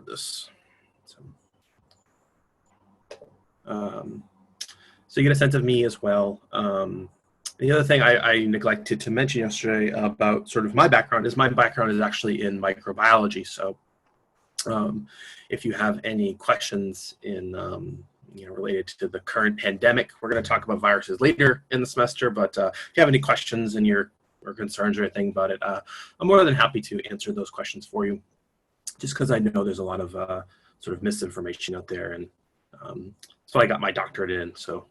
this. So you get a sense of me as well. The other thing I neglected to mention yesterday about sort of my background is actually in microbiology. So if you have any questions in related to the current pandemic, we're going to talk about viruses later in the semester. But if you have any questions or concerns or anything about it, I'm more than happy to answer those questions for you. Just because I know there's a lot of sort of misinformation out there, and so I got my doctorate in. So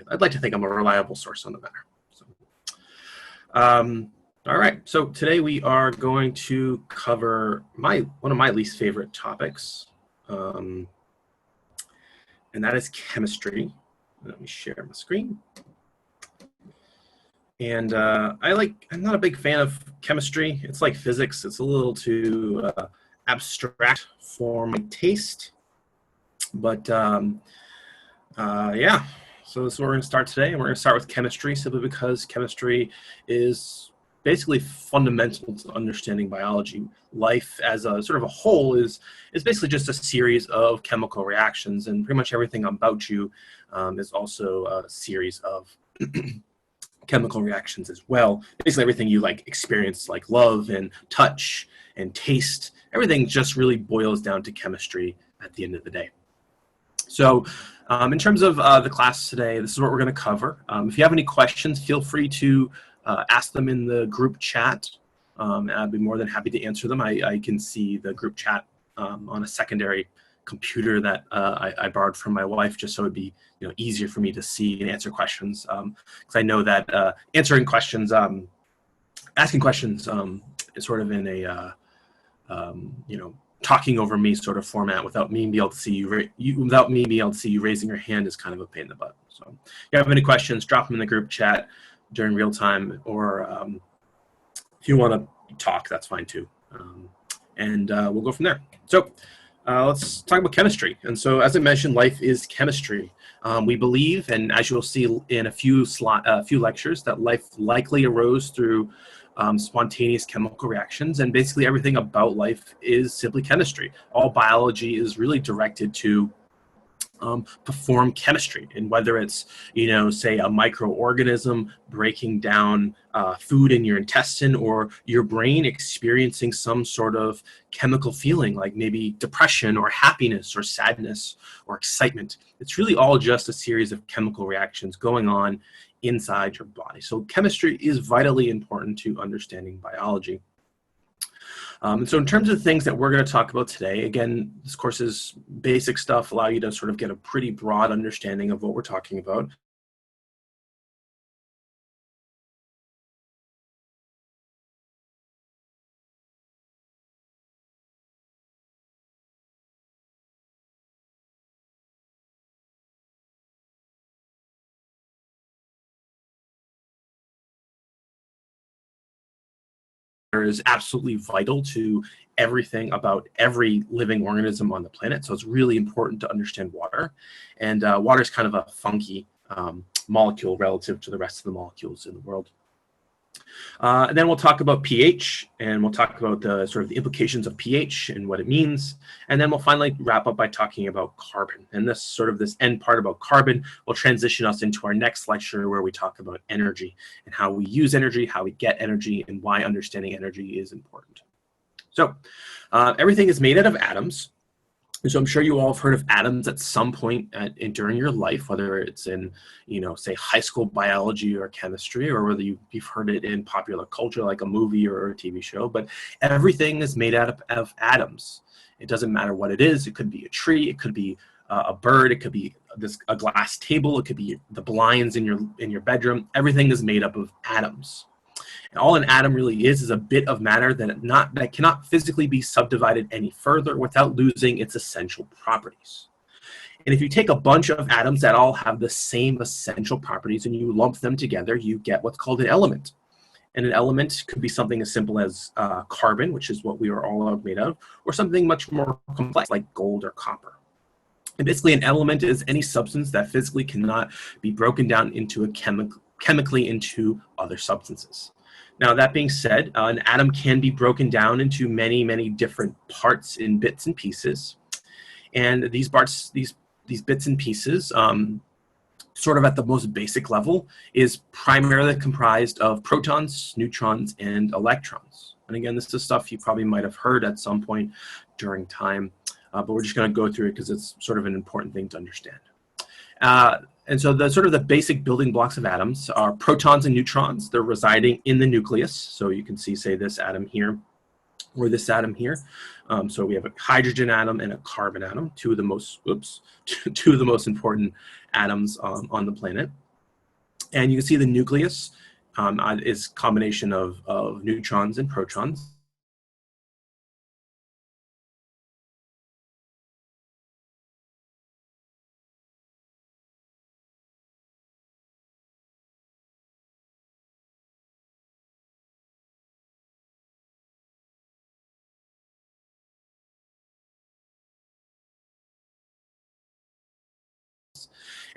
I'd like to think I'm a reliable source on the matter. So, all right. So today we are going to cover one of my least favorite topics, and that is chemistry. Let me share my screen. And I'm not a big fan of chemistry. It's like physics. It's a little too abstract for my taste. But yeah, so this is where we're going to start today. And we're going to start with chemistry simply because chemistry is basically fundamental to understanding biology. Life as a sort of a whole is basically just a series of chemical reactions, and pretty much everything about you is also a series of chemical reactions as well. Basically everything you experience, like love and touch and taste, everything just really boils down to chemistry at the end of the day. So in terms of the class today, this is what we're going to cover. If you have any questions, feel free to ask them in the group chat. I'd be more than happy to answer them. I can see the group chat on a secondary computer that I borrowed from my wife, just so it'd be easier for me to see and answer questions. Because I know that answering questions, asking questions is sort of in a talking over me sort of format without me being able to see you raising your hand is kind of a pain in the butt. So if you have any questions, drop them in the group chat during real time, or if you want to talk, that's fine too. And we'll go from there. So let's talk about chemistry. And so, as I mentioned, life is chemistry. We believe, and as you'll see in a few lectures, that life likely arose through spontaneous chemical reactions, and basically everything about life is simply chemistry. All biology is really directed to perform chemistry, and whether it's say a microorganism breaking down food in your intestine, or your brain experiencing some sort of chemical feeling like maybe depression or happiness or sadness or excitement, it's really all just a series of chemical reactions going on inside your body. So chemistry is vitally important to understanding biology. And so in terms of things that we're going to talk about today, again, this course is basic stuff, allow you to sort of get a pretty broad understanding of what we're talking about. Is absolutely vital to everything about every living organism on the planet. So it's really important to understand water. And water is kind of a funky molecule relative to the rest of the molecules in the world. And then we'll talk about pH, and we'll talk about the sort of the implications of pH and what it means. And then we'll finally wrap up by talking about carbon. And this end part about carbon will transition us into our next lecture, where we talk about energy and how we use energy, how we get energy, and why understanding energy is important. So everything is made out of atoms. So I'm sure you all have heard of atoms at some point during your life, whether it's in, say high school biology or chemistry, or whether you've heard it in popular culture like a movie or a TV show. But everything is made out of atoms. It doesn't matter what it is. It could be a tree. It could be a bird. It could be a glass table. It could be the blinds in your bedroom. Everything is made up of atoms. And all an atom really is a bit of matter that cannot physically be subdivided any further without losing its essential properties. And if you take a bunch of atoms that all have the same essential properties and you lump them together, you get what's called an element. And an element could be something as simple as carbon, which is what we are all made of, or something much more complex like gold or copper. And basically an element is any substance that physically cannot be broken down into chemically into other substances. Now, that being said, an atom can be broken down into many, many different parts in bits and pieces. And these bits and pieces, sort of at the most basic level, is primarily comprised of protons, neutrons, and electrons. And again, this is stuff you probably might have heard at some point during time, but we're just going to go through it because it's sort of an important thing to understand. And so the basic building blocks of atoms are protons and neutrons. They're residing in the nucleus. So you can see, say, this atom here or this atom here. So we have a hydrogen atom and a carbon atom, two of the most important atoms on the planet. And you can see the nucleus is a combination of neutrons and protons.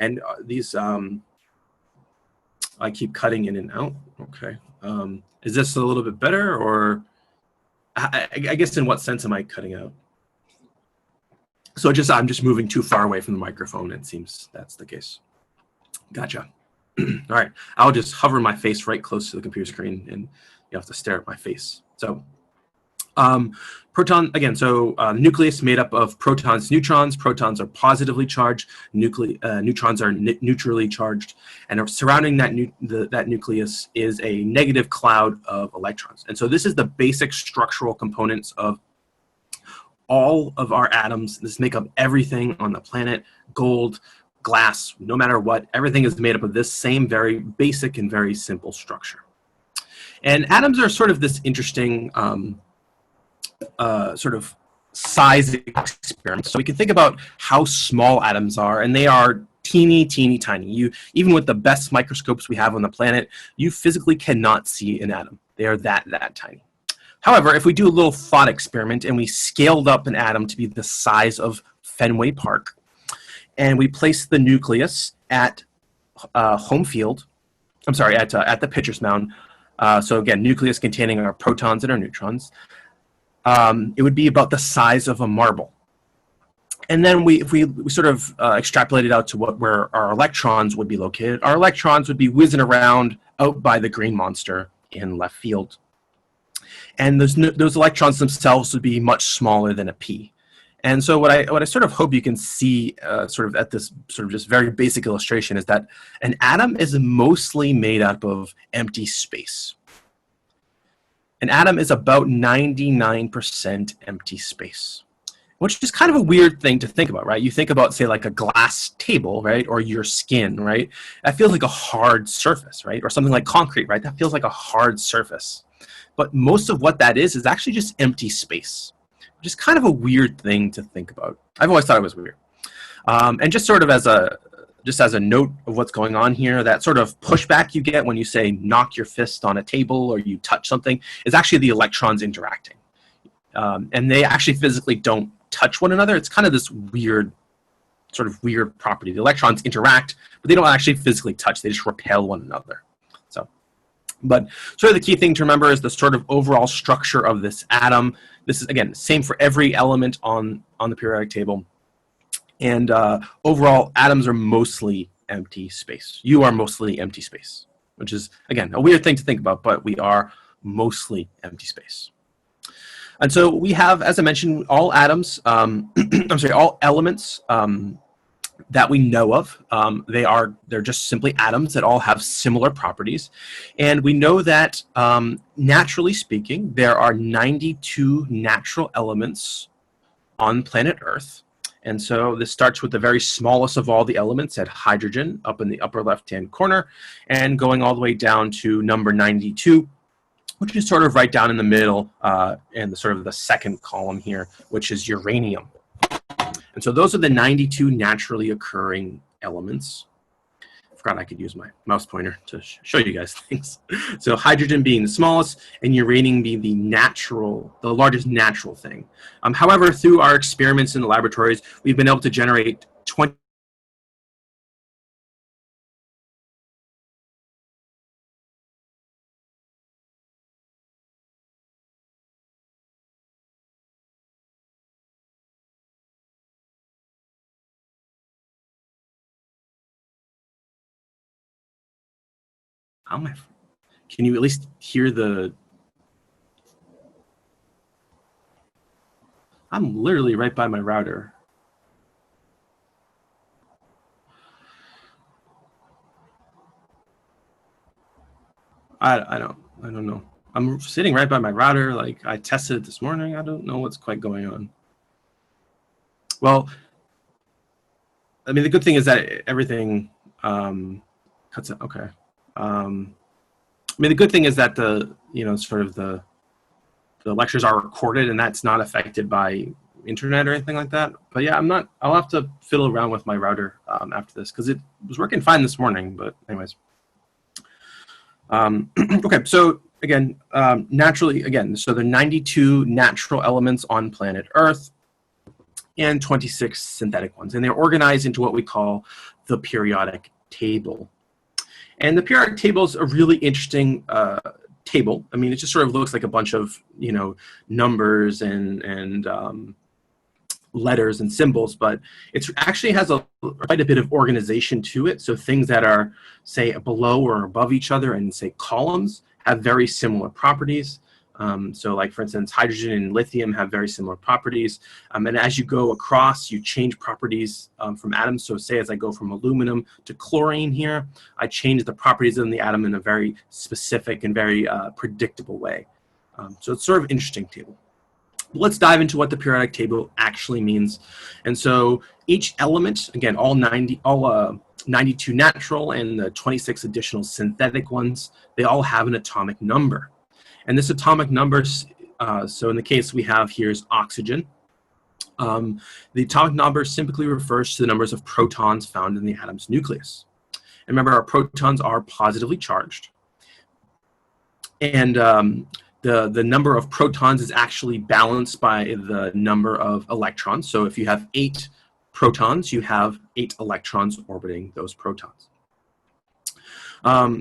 And these, I keep cutting in and out. Okay. Is this a little bit better, or I guess in what sense am I cutting out? So I'm just moving too far away from the microphone. It seems that's the case. Gotcha. All right. I'll just hover my face right close to the computer screen, and you have to stare at my face. So proton, again, so nucleus made up of protons, neutrons. Protons are positively charged. Neutrons are neutrally charged. And surrounding that nucleus is a negative cloud of electrons. And so this is the basic structural components of all of our atoms. This make up everything on the planet. Gold, glass, no matter what, everything is made up of this same very basic and very simple structure. And atoms are sort of this interesting sort of size experiment. So we can think about how small atoms are, and they are teeny, teeny, tiny. Even with the best microscopes we have on the planet, you physically cannot see an atom. They are that tiny. However, if we do a little thought experiment and we scaled up an atom to be the size of Fenway Park, and we place the nucleus at home field, I'm sorry, at the pitcher's mound. So again, nucleus containing our protons and our neutrons. It would be about the size of a marble. And then if we sort of extrapolate it out to where our electrons would be located, our electrons would be whizzing around out by the green monster in left field. And those electrons themselves would be much smaller than a pea. And so what I sort of hope you can see sort of at this sort of just very basic illustration is that an atom is mostly made up of empty space. An atom is about 99% empty space, which is kind of a weird thing to think about, right? You think about, say, like a glass table, right? Or your skin, right? That feels like a hard surface, right? Or something like concrete, right? That feels like a hard surface. But most of what that is actually just empty space, which is kind of a weird thing to think about. I've always thought it was weird. And just sort of as a note of what's going on here, that sort of pushback you get when you say knock your fist on a table or you touch something is actually the electrons interacting. And they actually physically don't touch one another. It's kind of this weird property. The electrons interact, but they don't actually physically touch. They just repel one another. But sort of the key thing to remember is the sort of overall structure of this atom. This is, again, same for every element on the periodic table. And overall, atoms are mostly empty space. You are mostly empty space, which is, again, a weird thing to think about, but we are mostly empty space. And so we have, as I mentioned, all atoms, all elements that we know of. They're just simply atoms that all have similar properties. And we know that, naturally speaking, there are 92 natural elements on planet Earth. And so this starts with the very smallest of all the elements at hydrogen up in the upper left-hand corner and going all the way down to number 92, which is sort of right down in the middle in the sort of the second column here, which is uranium. And so those are the 92 naturally occurring elements. I forgot I could use my mouse pointer to show you guys things. So hydrogen being the smallest and uranium being the largest natural thing. However, through our experiments in the laboratories, we've been able to generate 20 How am I? Can you at least hear the? I'm literally right by my router. I don't know. I'm sitting right by my router. Like, I tested it this morning. I don't know what's quite going on. Well, I mean, the good thing is that everything cuts out. Okay. I mean, the good thing is that the sort of the lectures are recorded, and that's not affected by internet or anything like that. But yeah, I'll have to fiddle around with my router after this, because it was working fine this morning. But anyways. Okay, so again, naturally, again, so there are 92 natural elements on planet Earth and 26 synthetic ones, and they're organized into what we call the periodic table. And the periodic table is a really interesting table. I mean, it just sort of looks like a bunch of numbers and letters and symbols, but it actually has quite a bit of organization to it. So things that are, say, below or above each other and, say, columns have very similar properties. So like, for instance, hydrogen and lithium have very similar properties. And as you go across, you change properties from atoms. So say as I go from aluminum to chlorine here, I change the properties of the atom in a very specific and very predictable way. So it's sort of an interesting table. Let's dive into what the periodic table actually means. And so each element, again, all 92 natural and the 26 additional synthetic ones, they all have an atomic number. And this atomic number, so in the case we have here is oxygen. The atomic number simply refers to the numbers of protons found in the atom's nucleus. And remember, our protons are positively charged. And the number of protons is actually balanced by the number of electrons. So if you have 8 protons, you have 8 electrons orbiting those protons.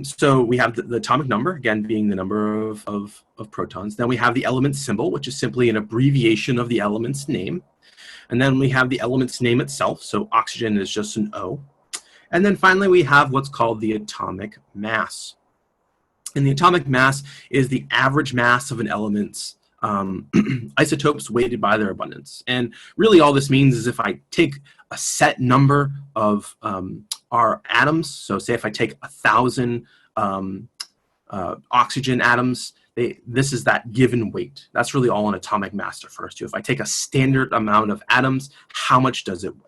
So we have the atomic number, again, being the number of protons. Then we have the element symbol, which is simply an abbreviation of the element's name. And then we have the element's name itself. So oxygen is just an O. And then finally, we have what's called the atomic mass. And the atomic mass is the average mass of an element's isotopes weighted by their abundance. And really all this means is if I take a set number of our atoms, so say if I take 1,000 oxygen atoms, this is that given weight. That's really all an atomic mass refers to. If I take a standard amount of atoms, how much does it weigh?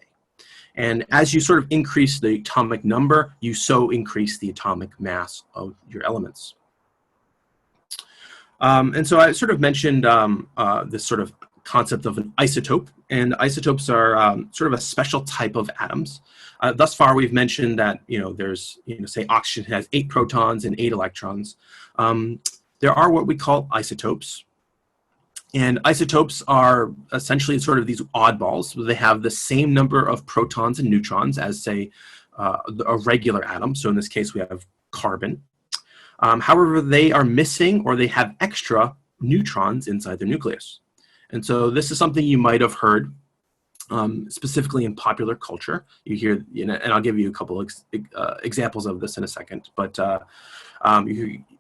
And as you sort of increase the atomic number, you so increase the atomic mass of your elements. And so I sort of mentioned this sort of concept of an isotope, and isotopes are sort of a special type of atoms. Thus far, we've mentioned that there's say oxygen has 8 protons and 8 electrons. There are what we call isotopes. And isotopes are essentially sort of these oddballs. They have the same number of protons and neutrons as, say, a regular atom. So in this case, we have carbon. However, they are missing or they have extra neutrons inside their nucleus. And so this is something you might have heard, specifically in popular culture. You hear, and I'll give you a couple of examples of this in a second. But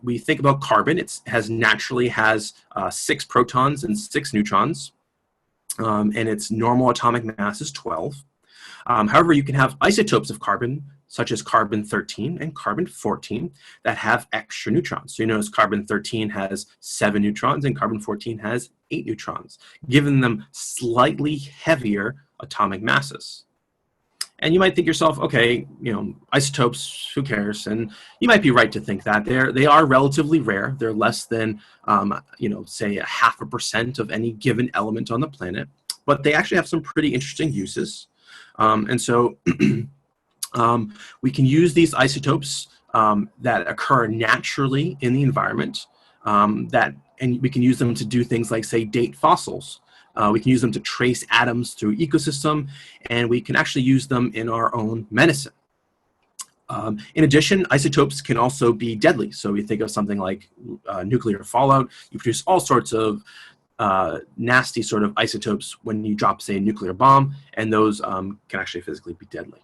we think about carbon. It naturally has 6 protons and 6 neutrons, and its normal atomic mass is 12. However, you can have isotopes of carbon, such as carbon-13 and carbon-14, that have extra neutrons. So you notice carbon-13 has 7 neutrons and carbon-14 has 8 neutrons, giving them slightly heavier atomic masses. And you might think yourself, okay, isotopes, who cares? And you might be right to think that. They are relatively rare. They're less than, say 0.5% of any given element on the planet. But they actually have some pretty interesting uses. And so we can use these isotopes that occur naturally in the environment, and we can use them to do things like, say, date fossils. We can use them to trace atoms through ecosystem, and we can actually use them in our own medicine. In addition, isotopes can also be deadly. So we think of something like nuclear fallout. You produce all sorts of nasty sort of isotopes when you drop, say, a nuclear bomb, and those can actually physically be deadly.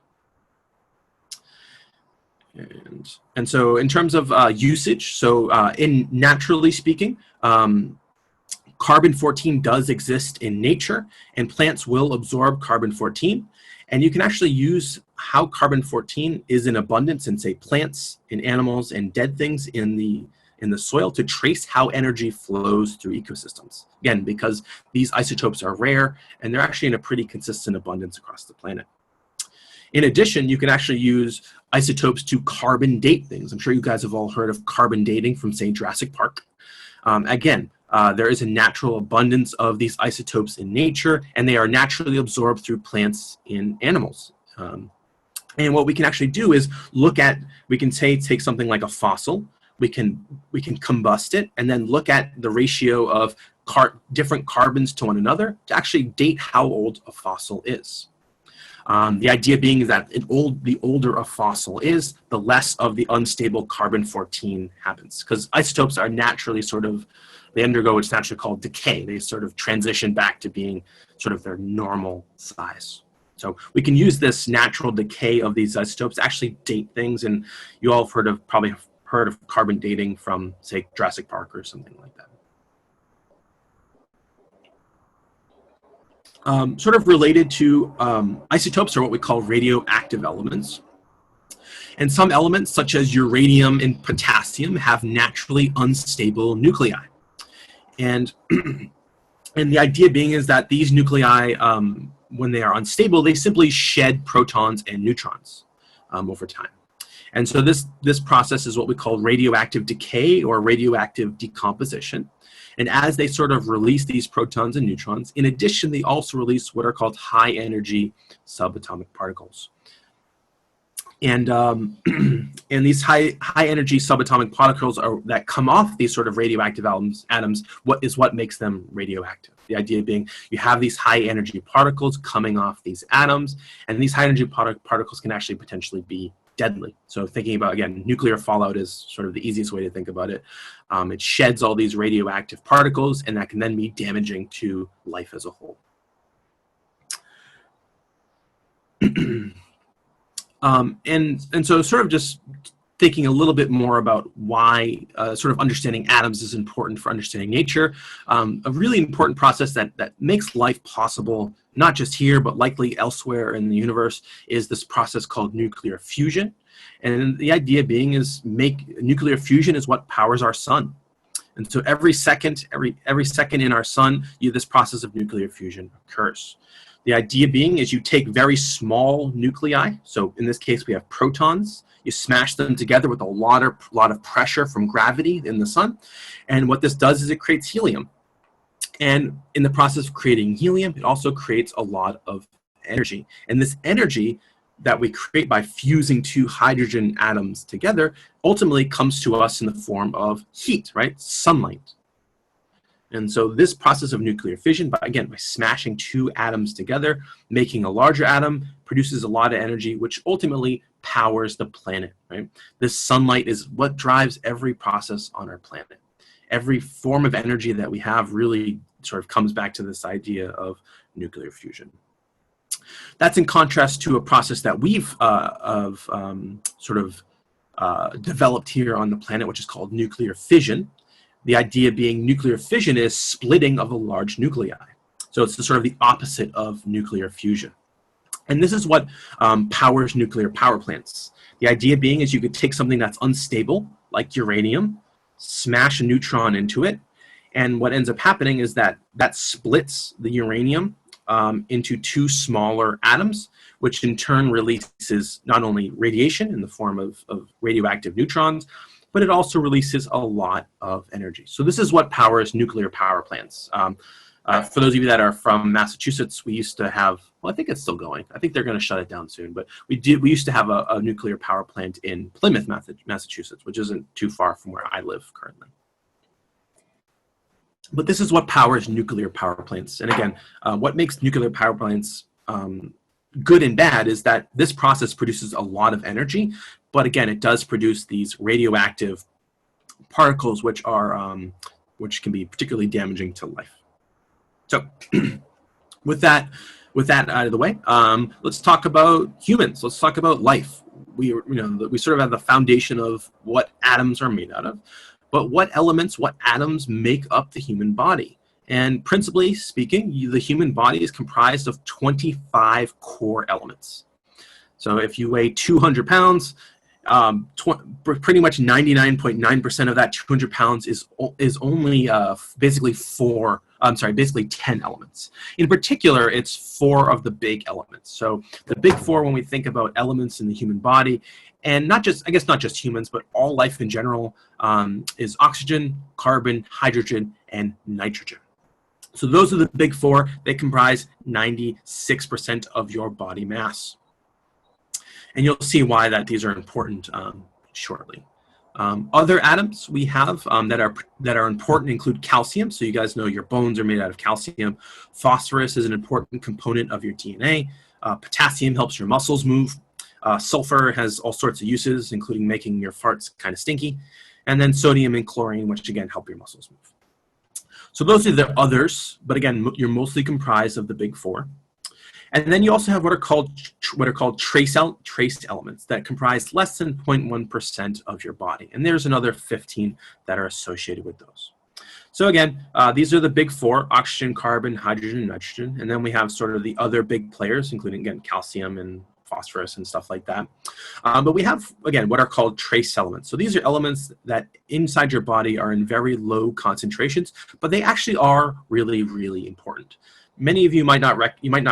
And so in terms of usage, so in naturally speaking, carbon-14 does exist in nature, and plants will absorb carbon-14. And you can actually use how carbon-14 is in abundance in, say, plants, in animals, and dead things in the soil to trace how energy flows through ecosystems. Again, because these isotopes are rare, and they're actually in a pretty consistent abundance across the planet. In addition, you can actually use isotopes to carbon date things. I'm sure you guys have all heard of carbon dating from, say, Jurassic Park. There is a natural abundance of these isotopes in nature, and they are naturally absorbed through plants in animals. And what we can actually do is we can take something like a fossil, we can combust it, and then look at the ratio of different carbons to one another to actually date how old a fossil is. The idea being is that the older a fossil is, the less of the unstable carbon-14 happens, because isotopes are naturally they undergo what's naturally called decay. They sort of transition back to being sort of their normal size. So we can use this natural decay of these isotopes to actually date things, and you all have probably heard of carbon dating from, say, Jurassic Park or something like that. Sort of related to isotopes are what we call radioactive elements. And some elements, such as uranium and potassium, have naturally unstable nuclei. And, and the idea being is that these nuclei, when they are unstable, they simply shed protons and neutrons over time. And so this process is what we call radioactive decay or radioactive decomposition. And as they sort of release these protons and neutrons, in addition, they also release what are called high energy subatomic particles. And and these high energy subatomic particles that come off these sort of radioactive atoms, what makes them radioactive. The idea being you have these high energy particles coming off these atoms, and these high energy particles can actually potentially be deadly. So thinking about, again, nuclear fallout is sort of the easiest way to think about it. It sheds all these radioactive particles, and that can then be damaging to life as a whole. And so sort of just thinking a little bit more about why sort of understanding atoms is important for understanding nature. A really important process that makes life possible, not just here, but likely elsewhere in the universe, is this process called nuclear fusion. And the idea being is nuclear fusion is what powers our sun. And so every second in our sun, this process of nuclear fusion occurs. The idea being is you take very small nuclei. So in this case, we have protons. You smash them together with a lot of pressure from gravity in the sun. And what this does is it creates helium. And in the process of creating helium, it also creates a lot of energy. And this energy that we create by fusing two hydrogen atoms together ultimately comes to us in the form of heat, right? Sunlight. And so this process of nuclear fission, by smashing two atoms together, making a larger atom, produces a lot of energy, which ultimately powers the planet, right? This sunlight is what drives every process on our planet. Every form of energy that we have really sort of comes back to this idea of nuclear fusion. That's in contrast to a process that we've developed here on the planet, which is called nuclear fission. The idea being nuclear fission is splitting of a large nuclei. So it's sort of the opposite of nuclear fusion. And this is what powers nuclear power plants. The idea being is you could take something that's unstable, like uranium, smash a neutron into it, and what ends up happening is that splits the uranium into two smaller atoms, which in turn releases not only radiation in the form of radioactive neutrons, but it also releases a lot of energy. So this is what powers nuclear power plants. For those of you that are from Massachusetts, we used to have, well, I think it's still going. I think they're going to shut it down soon, but we used to have a nuclear power plant in Plymouth, Massachusetts, which isn't too far from where I live currently. But this is what powers nuclear power plants. And again, what makes nuclear power plants good and bad is that this process produces a lot of energy, but again, it does produce these radioactive particles, which can be particularly damaging to life. So, with that out of the way, let's talk about humans. Let's talk about life. we sort of have the foundation of what atoms are made out of, but what elements, what atoms make up the human body. And principally speaking, the human body is comprised of 25 core elements. So if you weigh 200 pounds, pretty much 99.9% of that 200 pounds is only basically 10 elements. In particular, it's 4 of the big elements. So the big 4, when we think about elements in the human body, and not just humans, but all life in general, is oxygen, carbon, hydrogen, and nitrogen. So those are the big 4. They comprise 96% of your body mass. And you'll see why these are important shortly. Other atoms we have that are important include calcium. So you guys know your bones are made out of calcium. Phosphorus is an important component of your DNA. Potassium helps your muscles move. Sulfur has all sorts of uses, including making your farts kind of stinky. And then sodium and chlorine, which again help your muscles move. So those are the others, but again, you're mostly comprised of the big 4. And then you also have what are called trace elements that comprise less than 0.1% of your body. And there's another 15 that are associated with those. So again, these are the big 4: oxygen, carbon, hydrogen, and nitrogen. And then we have sort of the other big players, including, again, calcium and phosphorus and stuff like that. But we have, again, what are called trace elements. So these are elements that inside your body are in very low concentrations, but they actually are really, really important. Many of you might not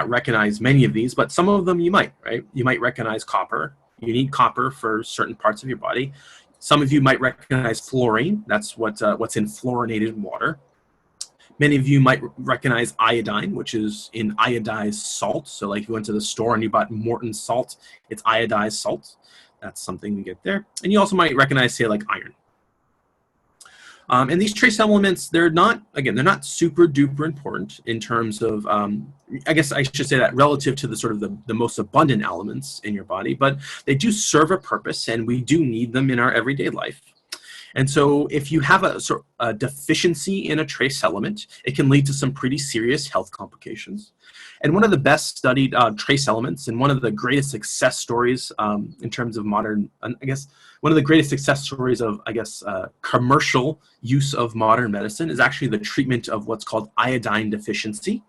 recognize many of these, but some of them you might, right? You might recognize copper. You need copper for certain parts of your body. Some of you might recognize fluorine. That's what's in fluorinated water. Many of you might recognize iodine, which is in iodized salt. So like you went to the store and you bought Morton salt, it's iodized salt. That's something you get there. And you also might recognize, say, like iron. And these trace elements, they're not super duper important in terms of, I guess I should say that relative to the sort of the most abundant elements in your body, but they do serve a purpose and we do need them in our everyday life. And so if you have a deficiency in a trace element, it can lead to some pretty serious health complications. And one of the best studied trace elements and one of the greatest success stories in terms of modern, one of the greatest success stories of, commercial use of modern medicine is actually the treatment of what's called iodine deficiency.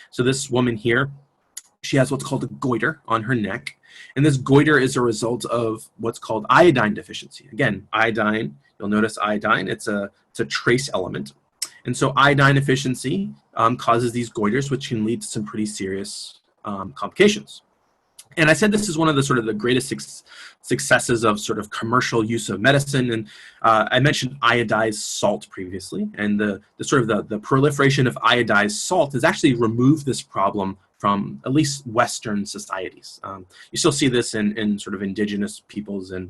So this woman here, she has what's called a goiter on her neck. And this goiter is a result of what's called iodine deficiency. Again, iodine, you'll notice iodine, it's a trace element. And so iodine deficiency causes these goiters, which can lead to some pretty serious complications. And I said this is one of the greatest successes of sort of commercial use of medicine. And I mentioned iodized salt previously, and the proliferation of iodized salt has actually removed this problem from at least Western societies. You still see this in sort of indigenous peoples and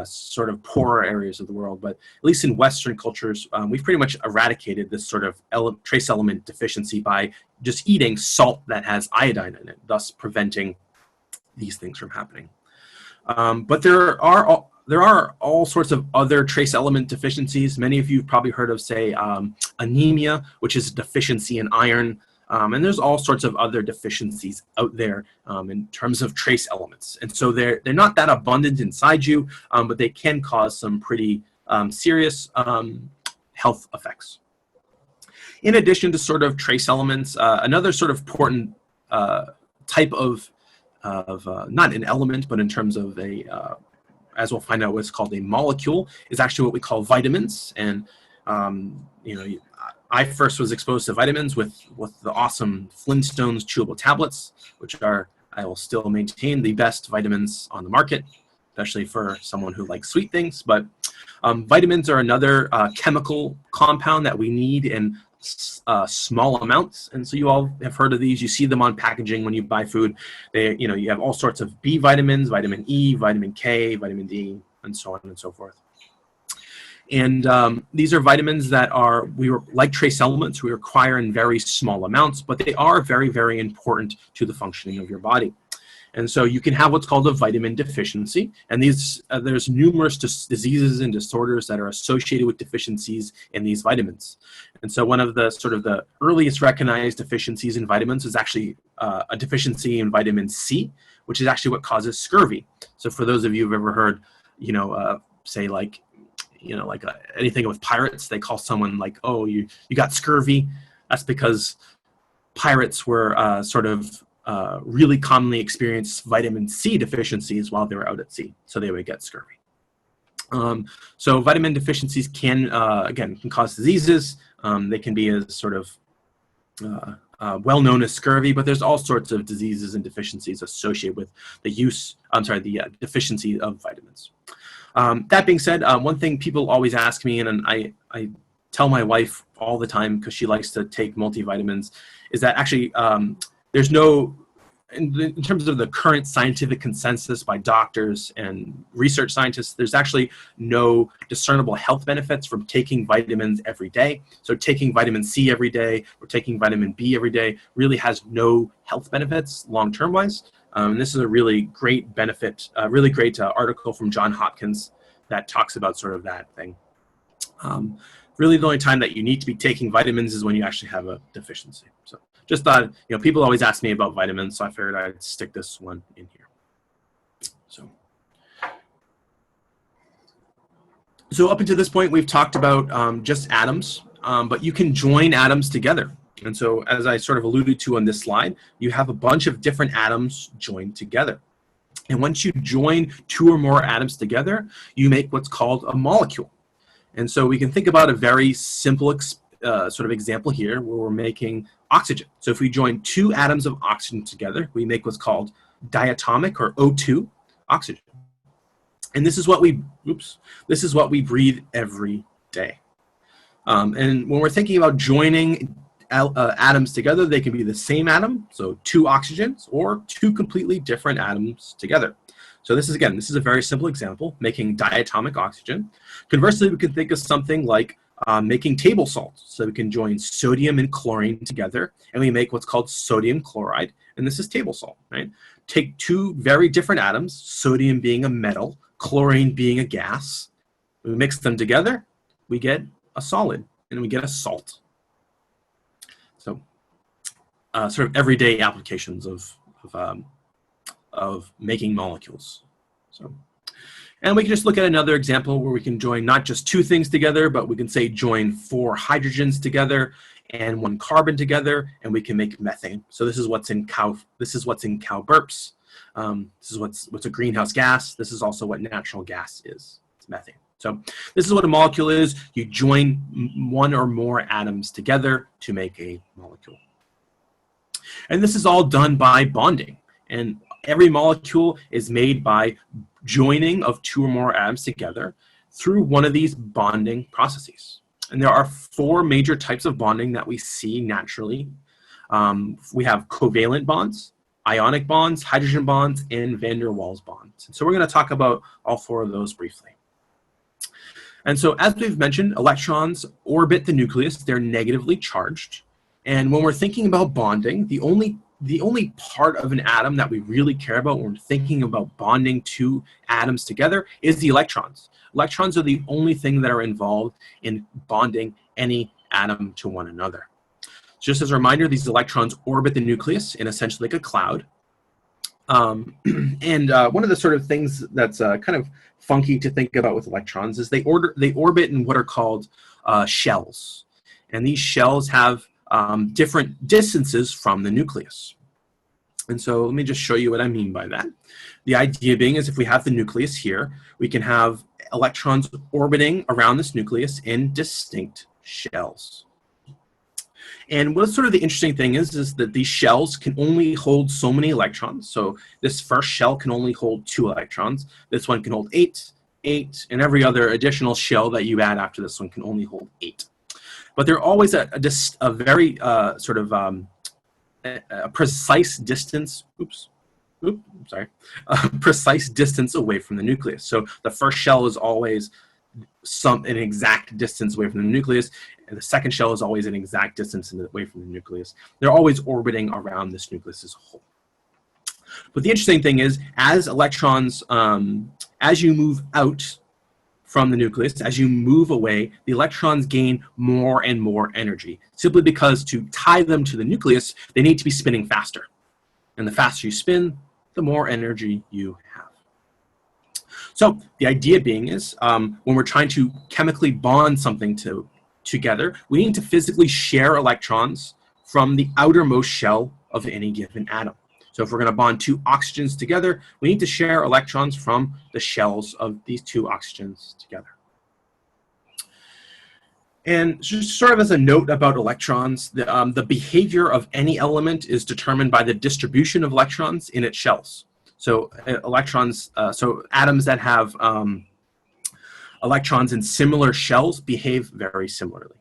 sort of poorer areas of the world, but at least in Western cultures, we've pretty much eradicated this sort of trace element deficiency by just eating salt that has iodine in it, thus preventing these things from happening. But there are all sorts of other trace element deficiencies. Many of you have probably heard of, say, anemia, which is a deficiency in iron. And there's all sorts of other deficiencies out there in terms of trace elements. And so they're not that abundant inside you, but they can cause some pretty serious health effects. In addition to sort of trace elements, another sort of important type of not an element, but in terms of as we'll find out, what's called a molecule is actually what we call vitamins. And I first was exposed to vitamins with the awesome Flintstones chewable tablets, which are, I will still maintain, the best vitamins on the market, especially for someone who likes sweet things. But vitamins are another chemical compound that we need in small amounts. And so you all have heard of these. You see them on packaging when you buy food. You have all sorts of B vitamins, vitamin E, vitamin K, vitamin D, and so on and so forth. And these are vitamins that like trace elements, we require in very small amounts, but they are very, very important to the functioning of your body. And so you can have what's called a vitamin deficiency, and there's numerous diseases and disorders that are associated with deficiencies in these vitamins. And so one of the sort of the earliest recognized deficiencies in vitamins is actually a deficiency in vitamin C, which is actually what causes scurvy. So for those of you who've ever heard, say like, anything with pirates, they call someone like, oh, you got scurvy. That's because pirates were really commonly experienced vitamin C deficiencies while they were out at sea, so they would get scurvy. So vitamin deficiencies can cause diseases. They can be as sort of well known as scurvy, but there's all sorts of diseases and deficiencies associated with the deficiency of vitamins. That being said, one thing people always ask me, and I tell my wife all the time because she likes to take multivitamins, is that actually there's no, in terms of the current scientific consensus by doctors and research scientists, there's actually no discernible health benefits from taking vitamins every day. So taking vitamin C every day or taking vitamin B every day really has no health benefits long-term wise. This is a really great benefit, really great article from John Hopkins that talks about sort of that thing. Really the only time that you need to be taking vitamins is when you actually have a deficiency. So just thought, people always ask me about vitamins, so I figured I'd stick this one in here. So up until this point, we've talked about just atoms, but you can join atoms together. And so as I sort of alluded to on this slide, you have a bunch of different atoms joined together. And once you join two or more atoms together, you make what's called a molecule. And so we can think about a very simple sort of example here where we're making oxygen. So if we join two atoms of oxygen together, we make what's called diatomic or O2 oxygen. And this is what we breathe every day. And when we're thinking about joining atoms together, they can be the same atom, so two oxygens, or two completely different atoms together. So this is a very simple example, making diatomic oxygen. Conversely, we can think of something like making table salt. So we can join sodium and chlorine together, and we make what's called sodium chloride, and this is table salt, right? Take two very different atoms, sodium being a metal, chlorine being a gas. We mix them together, we get a solid, and we get a salt. So sort of everyday applications of making molecules. And we can just look at another example where we can join not just two things together, but we can say join 4 hydrogens together and 1 carbon together, and we can make methane. So this is what's in cow burps. This is what's a greenhouse gas. This is also what natural gas is. It's methane. So this is what a molecule is. You join 1 or more atoms together to make a molecule. And this is all done by bonding. And every molecule is made by joining of 2 or more atoms together through one of these bonding processes. And there are 4 major types of bonding that we see naturally. We have covalent bonds, ionic bonds, hydrogen bonds, and van der Waals bonds. And so we're going to talk about all 4 of those briefly. And so as we've mentioned, electrons orbit the nucleus. They're negatively charged. And when we're thinking about bonding, the only part of an atom that we really care about when we're thinking about bonding 2 atoms together is the electrons. Electrons are the only thing that are involved in bonding any atom to one another. Just as a reminder, these electrons orbit the nucleus in essentially like a cloud. One of the sort of things that's kind of funky to think about with electrons is they orbit in what are called shells. And these shells have different distances from the nucleus. And so let me just show you what I mean by that. The idea being is if we have the nucleus here, we can have electrons orbiting around this nucleus in distinct shells. And what's sort of the interesting thing is that these shells can only hold so many electrons. So this first shell can only hold 2 electrons. This one can hold 8, and every other additional shell that you add after this one can only hold 8. But they're always a very sort of a precise distance. A precise distance away from the nucleus. So the first shell is always an exact distance away from the nucleus, and the second shell is always an exact distance away from the nucleus. They're always orbiting around this nucleus as a whole. But the interesting thing is, as electrons, as you move out from the nucleus, as you move away, the electrons gain more and more energy, simply because to tie them to the nucleus, they need to be spinning faster. And the faster you spin, the more energy you have. So the idea being is, when we're trying to chemically bond something together, we need to physically share electrons from the outermost shell of any given atom. So if we're going to bond two oxygens together, we need to share electrons from the shells of these two oxygens together. And just sort of as a note about electrons, the behavior of any element is determined by the distribution of electrons in its shells. So electrons, so atoms that have electrons in similar shells behave very similarly.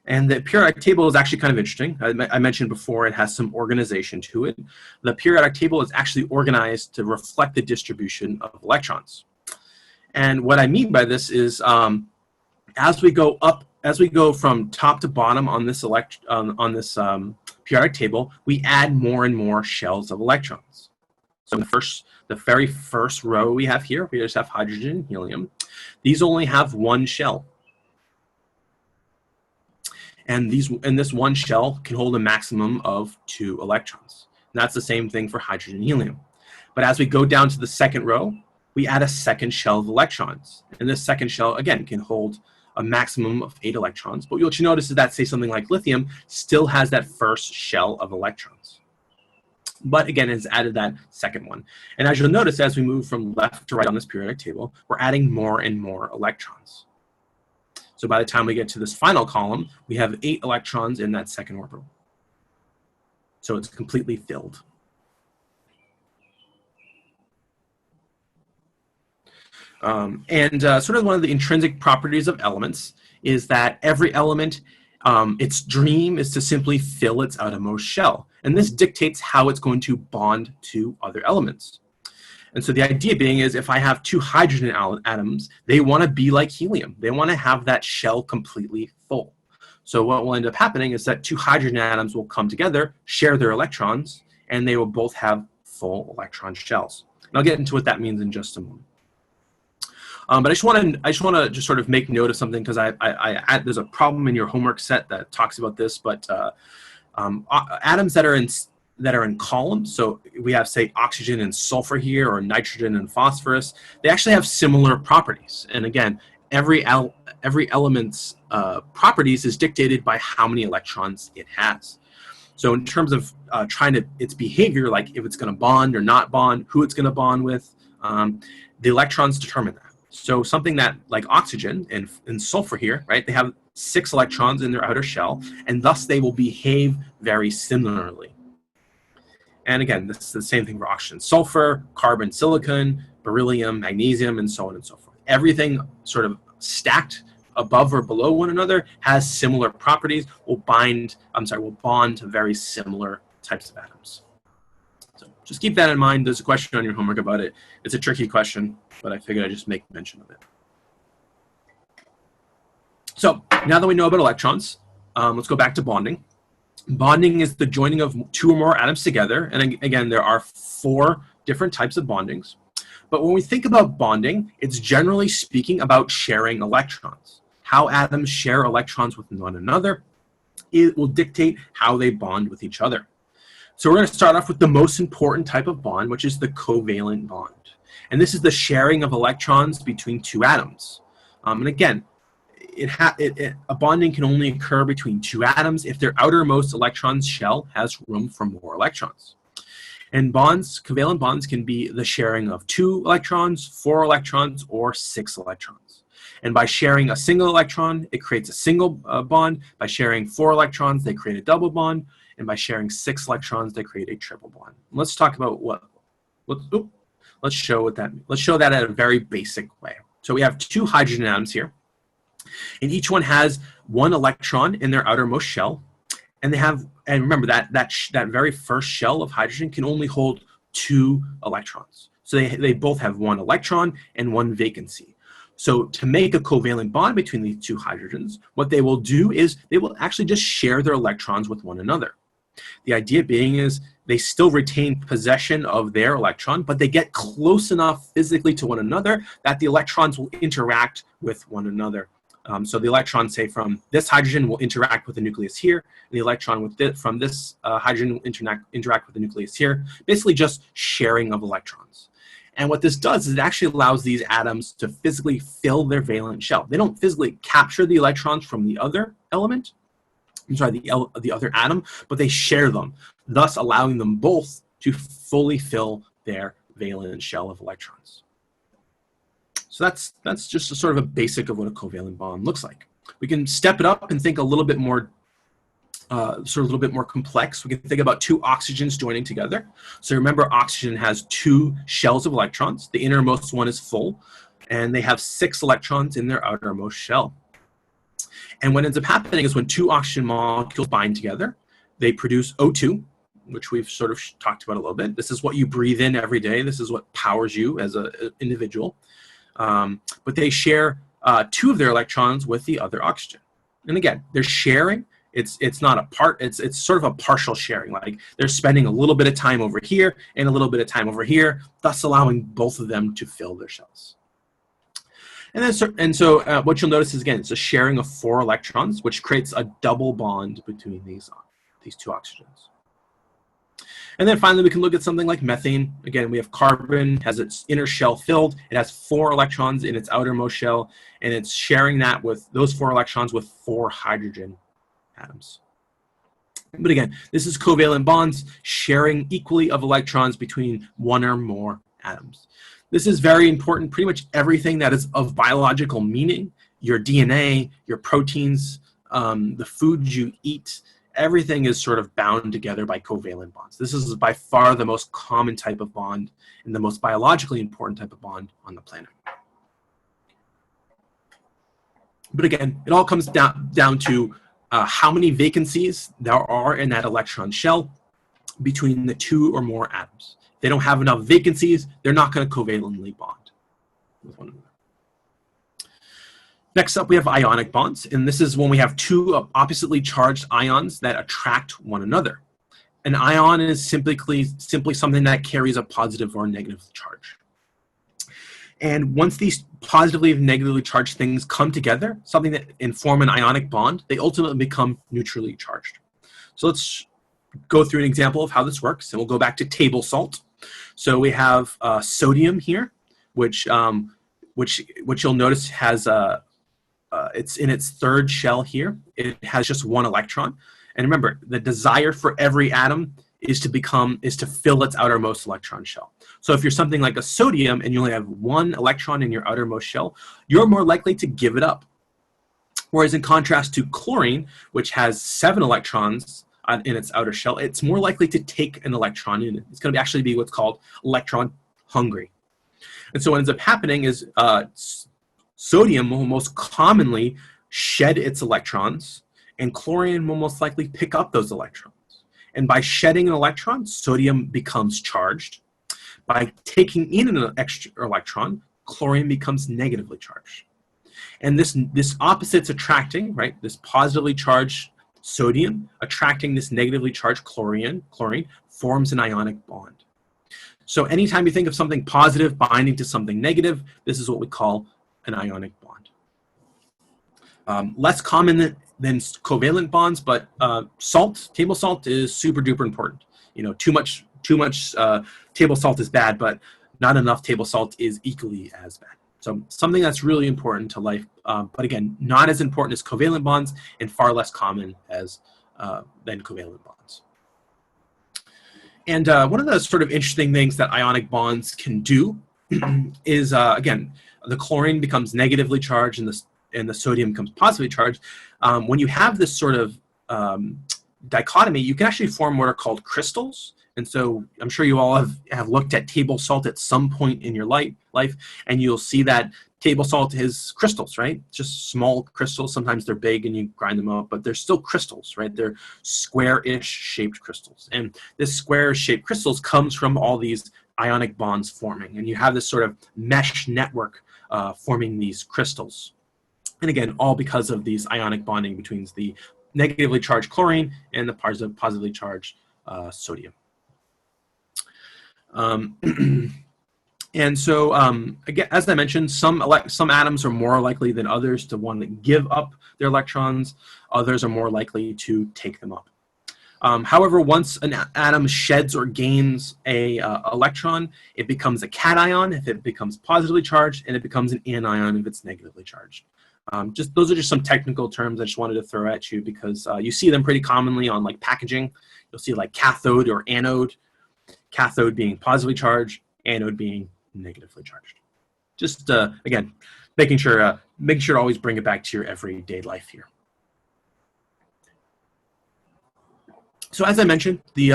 And the periodic table is actually kind of interesting. I mentioned before it has some organization to it. The periodic table is actually organized to reflect the distribution of electrons. And what I mean by this is, as we go from top to bottom on this periodic table, we add more and more shells of electrons. So the very first row we have here, we just have hydrogen and helium. These only have one shell. And this one shell can hold a maximum of 2 electrons. And that's the same thing for hydrogen and helium. But as we go down to the second row, we add a second shell of electrons. And this second shell, again, can hold a maximum of 8 electrons. But what you notice is that, say, something like lithium still has that first shell of electrons. But again, it's added that second one. And as you'll notice, as we move from left to right on this periodic table, we're adding more and more electrons. So by the time we get to this final column, we have 8 electrons in that second orbital. So it's completely filled. Sort of one of the intrinsic properties of elements is that every element, its dream is to simply fill its outermost shell. And this dictates how it's going to bond to other elements. And so the idea being is, if I have 2 hydrogen atoms, they want to be like helium. They want to have that shell completely full. So what will end up happening is that 2 hydrogen atoms will come together, share their electrons, and they will both have full electron shells. And I'll get into what that means in just a moment. But I just want to just sort of make note of something, because there's a problem in your homework set that talks about this. But atoms that are in columns, so we have, say, oxygen and sulfur here, or nitrogen and phosphorus, they actually have similar properties. And again, every element's properties is dictated by how many electrons it has. So in terms of its behavior, like if it's going to bond or not bond, who it's going to bond with, the electrons determine that. So something that, like oxygen and sulfur here, right, they have 6 electrons in their outer shell, and thus they will behave very similarly. And again, this is the same thing for oxygen, sulfur, carbon, silicon, beryllium, magnesium, and so on and so forth. Everything sort of stacked above or below one another has similar properties, will bond to very similar types of atoms. So just keep that in mind. There's a question on your homework about it. It's a tricky question, but I figured I'd just make mention of it. So now that we know about electrons, let's go back to bonding. Bonding is the joining of 2 or more atoms together. And again, there are 4 different types of bondings. But when we think about bonding, it's generally speaking about sharing electrons. How atoms share electrons with one another, it will dictate how they bond with each other. So we're going to start off with the most important type of bond, which is the covalent bond. And this is the sharing of electrons between 2 atoms. And again, a bonding can only occur between 2 atoms if their outermost electron shell has room for more electrons. And covalent bonds can be the sharing of 2 electrons, 4 electrons, or 6 electrons. And by sharing a single electron, it creates a single bond. By sharing 4 electrons, they create a double bond. And by sharing 6 electrons, they create a triple bond. Let's talk about let's show that at a very basic way. So we have 2 hydrogen atoms here. And each one has 1 electron in their outermost shell. And remember that very first shell of hydrogen can only hold 2 electrons. So they both have 1 electron and 1 vacancy. So to make a covalent bond between these 2 hydrogens, what they will do is they will actually just share their electrons with one another. The idea being is they still retain possession of their electron, but they get close enough physically to one another that the electrons will interact with one another. So the electron, say, from this hydrogen will interact with the nucleus here, and the electron from this hydrogen will interact with the nucleus here, basically just sharing of electrons. And what this does is it actually allows these atoms to physically fill their valence shell. They don't physically capture the electrons from the other element, the other atom, but they share them, thus allowing them both to fully fill their valence shell of electrons. So that's just a sort of a basic of what a covalent bond looks like. We can step it up and think a little bit more, complex. We can think about two oxygens joining together. So remember, oxygen has two shells of electrons. The innermost one is full, and they have 6 electrons in their outermost shell. And what ends up happening is when two oxygen molecules bind together, they produce O2, which we've sort of talked about a little bit. This is what you breathe in every day. This is what powers you as an individual. But they share 2 of their electrons with the other oxygen. And again, they're sharing. It's not a part. It's sort of a partial sharing. Like they're spending a little bit of time over here and a little bit of time over here, thus allowing both of them to fill their shells. And so what you'll notice is, again, it's a sharing of 4 electrons, which creates a double bond between these 2 oxygens. And then finally, we can look at something like methane. Again, we have carbon, has its inner shell filled. It has 4 electrons in its outermost shell, and it's sharing that with those 4 electrons with 4 hydrogen atoms. But again, this is covalent bonds, sharing equally of electrons between 1 or more atoms. This is very important. Pretty much everything that is of biological meaning, your DNA, your proteins, the foods you eat, everything is sort of bound together by covalent bonds. This is by far the most common type of bond and the most biologically important type of bond on the planet. But again, it all comes down to how many vacancies there are in that electron shell between the 2 or more atoms. If they don't have enough vacancies, they're not going to covalently bond with one another. Next up, we have ionic bonds, and this is when we have 2 oppositely charged ions that attract one another. An ion is simply something that carries a positive or negative charge. And once these positively and negatively charged things come together, something that and form an ionic bond, they ultimately become neutrally charged. So let's go through an example of how this works, and we'll go back to table salt. So we have sodium here, which you'll notice has it's in its 3rd shell here. It has just 1 electron. And remember, the desire for every atom is to fill its outermost electron shell. So if you're something like a sodium and you only have 1 electron in your outermost shell, you're more likely to give it up. Whereas in contrast to chlorine, which has 7 electrons in its outer shell, it's more likely to take an electron in. It's going to actually be what's called electron hungry. And so what ends up happening is sodium will most commonly shed its electrons, and chlorine will most likely pick up those electrons. And by shedding an electron, sodium becomes charged. By taking in an extra electron, chlorine becomes negatively charged. And this opposite's attracting, right? This positively charged sodium attracting this negatively charged chlorine forms an ionic bond. So anytime you think of something positive binding to something negative, this is what we call an ionic bond. Less common than covalent bonds, but table salt is super duper important. You know, too much table salt is bad, but not enough table salt is equally as bad. So something that's really important to life, but again, not as important as covalent bonds and far less common than covalent bonds. And one of the sort of interesting things that ionic bonds can do is, again, the chlorine becomes negatively charged and the sodium becomes positively charged. When you have this sort of dichotomy, you can actually form what are called crystals. And so I'm sure you all have looked at table salt at some point in your life, and you'll see that table salt is crystals, right? Just small crystals. Sometimes they're big and you grind them up, but they're still crystals, right? They're square-ish shaped crystals. And this square-shaped crystals comes from all these ionic bonds forming. And you have this sort of mesh network forming these crystals. And again, all because of these ionic bonding between the negatively charged chlorine and the positively charged sodium. And so, again, as I mentioned, some atoms are more likely than others to want to give up their electrons. Others are more likely to take them up. However, once an atom sheds or gains a electron, it becomes a cation if it becomes positively charged, and it becomes an anion if it's negatively charged. Those are just some technical terms I just wanted to throw at you because you see them pretty commonly on like packaging. You'll see like cathode or anode. Cathode being positively charged, anode being negatively charged. Just again, making sure to always bring it back to your everyday life here. So as I mentioned, the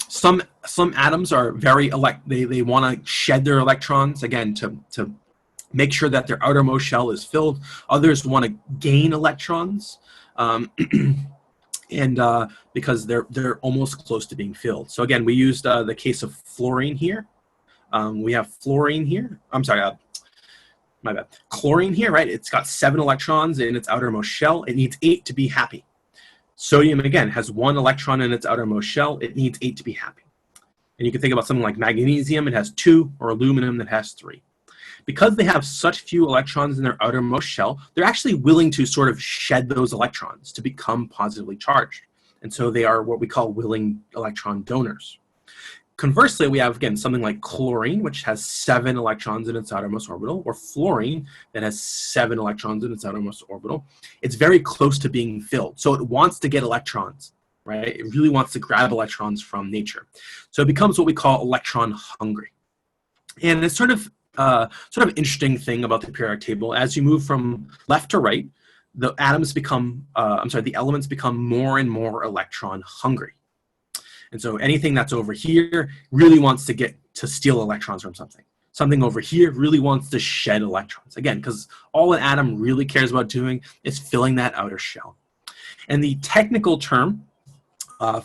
some atoms are very they want to shed their electrons again to make sure that their outermost shell is filled. Others want to gain electrons. And because they're almost close to being filled. So again, we used the case of fluorine here. We have fluorine here. I'm sorry, my bad. Chlorine here, right? It's got 7 electrons in its outermost shell. It needs 8 to be happy. Sodium, again, has 1 electron in its outermost shell. It needs 8 to be happy. And you can think about something like magnesium. It has 2, or aluminum that has 3. Because they have such few electrons in their outermost shell, they're actually willing to sort of shed those electrons to become positively charged. And so they are what we call willing electron donors. Conversely, we have, again, something like chlorine, which has 7 electrons in its outermost orbital, or fluorine that has 7 electrons in its outermost orbital. It's very close to being filled. So it wants to get electrons, right? It really wants to grab electrons from nature. So it becomes what we call electron hungry. And it's sort of interesting thing about the periodic table. As you move from left to right, the elements become more and more electron hungry. And so anything that's over here really wants to get to steal electrons from something. Something over here really wants to shed electrons. Again, because all an atom really cares about doing is filling that outer shell. And the technical term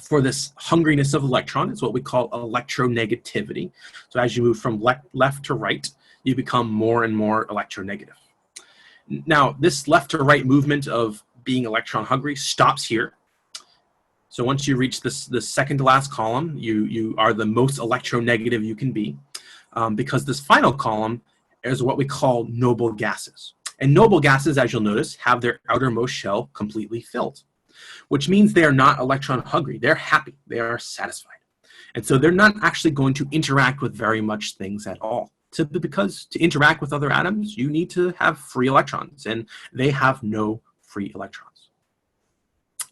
for this hungriness of electron is what we call electronegativity. So as you move from left to right, you become more and more electronegative. Now, this left to right movement of being electron hungry stops here. So once you reach the second to last column, you are the most electronegative you can be, because this final column is what we call noble gases. And noble gases, as you'll notice, have their outermost shell completely filled, which means they are not electron hungry. They're happy. They are satisfied. And so they're not actually going to interact with very much things at all. Simply because to interact with other atoms, you need to have free electrons, and they have no free electrons.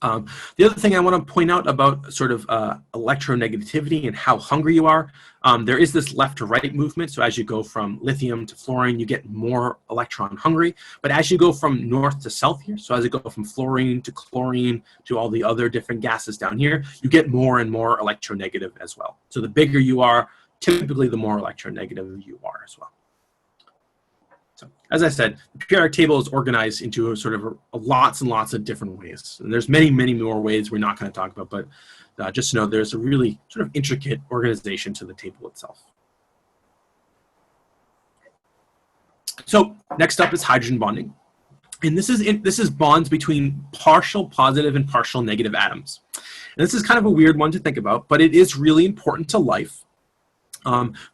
The other thing I want to point out about sort of electronegativity and how hungry you are, there is this left to right movement. So as you go from lithium to fluorine, you get more electron hungry. But as you go from north to south here, so as you go from fluorine to chlorine to all the other different gases down here, you get more and more electronegative as well. So the bigger you are, typically the more electronegative you are as well. So, as I said, the periodic table is organized into sort of lots and lots of different ways. And there's many, many more ways we're not going to talk about, but just to know there's a really sort of intricate organization to the table itself. So next up is hydrogen bonding. And this is bonds between partial positive and partial negative atoms. And this is kind of a weird one to think about, but it is really important to life.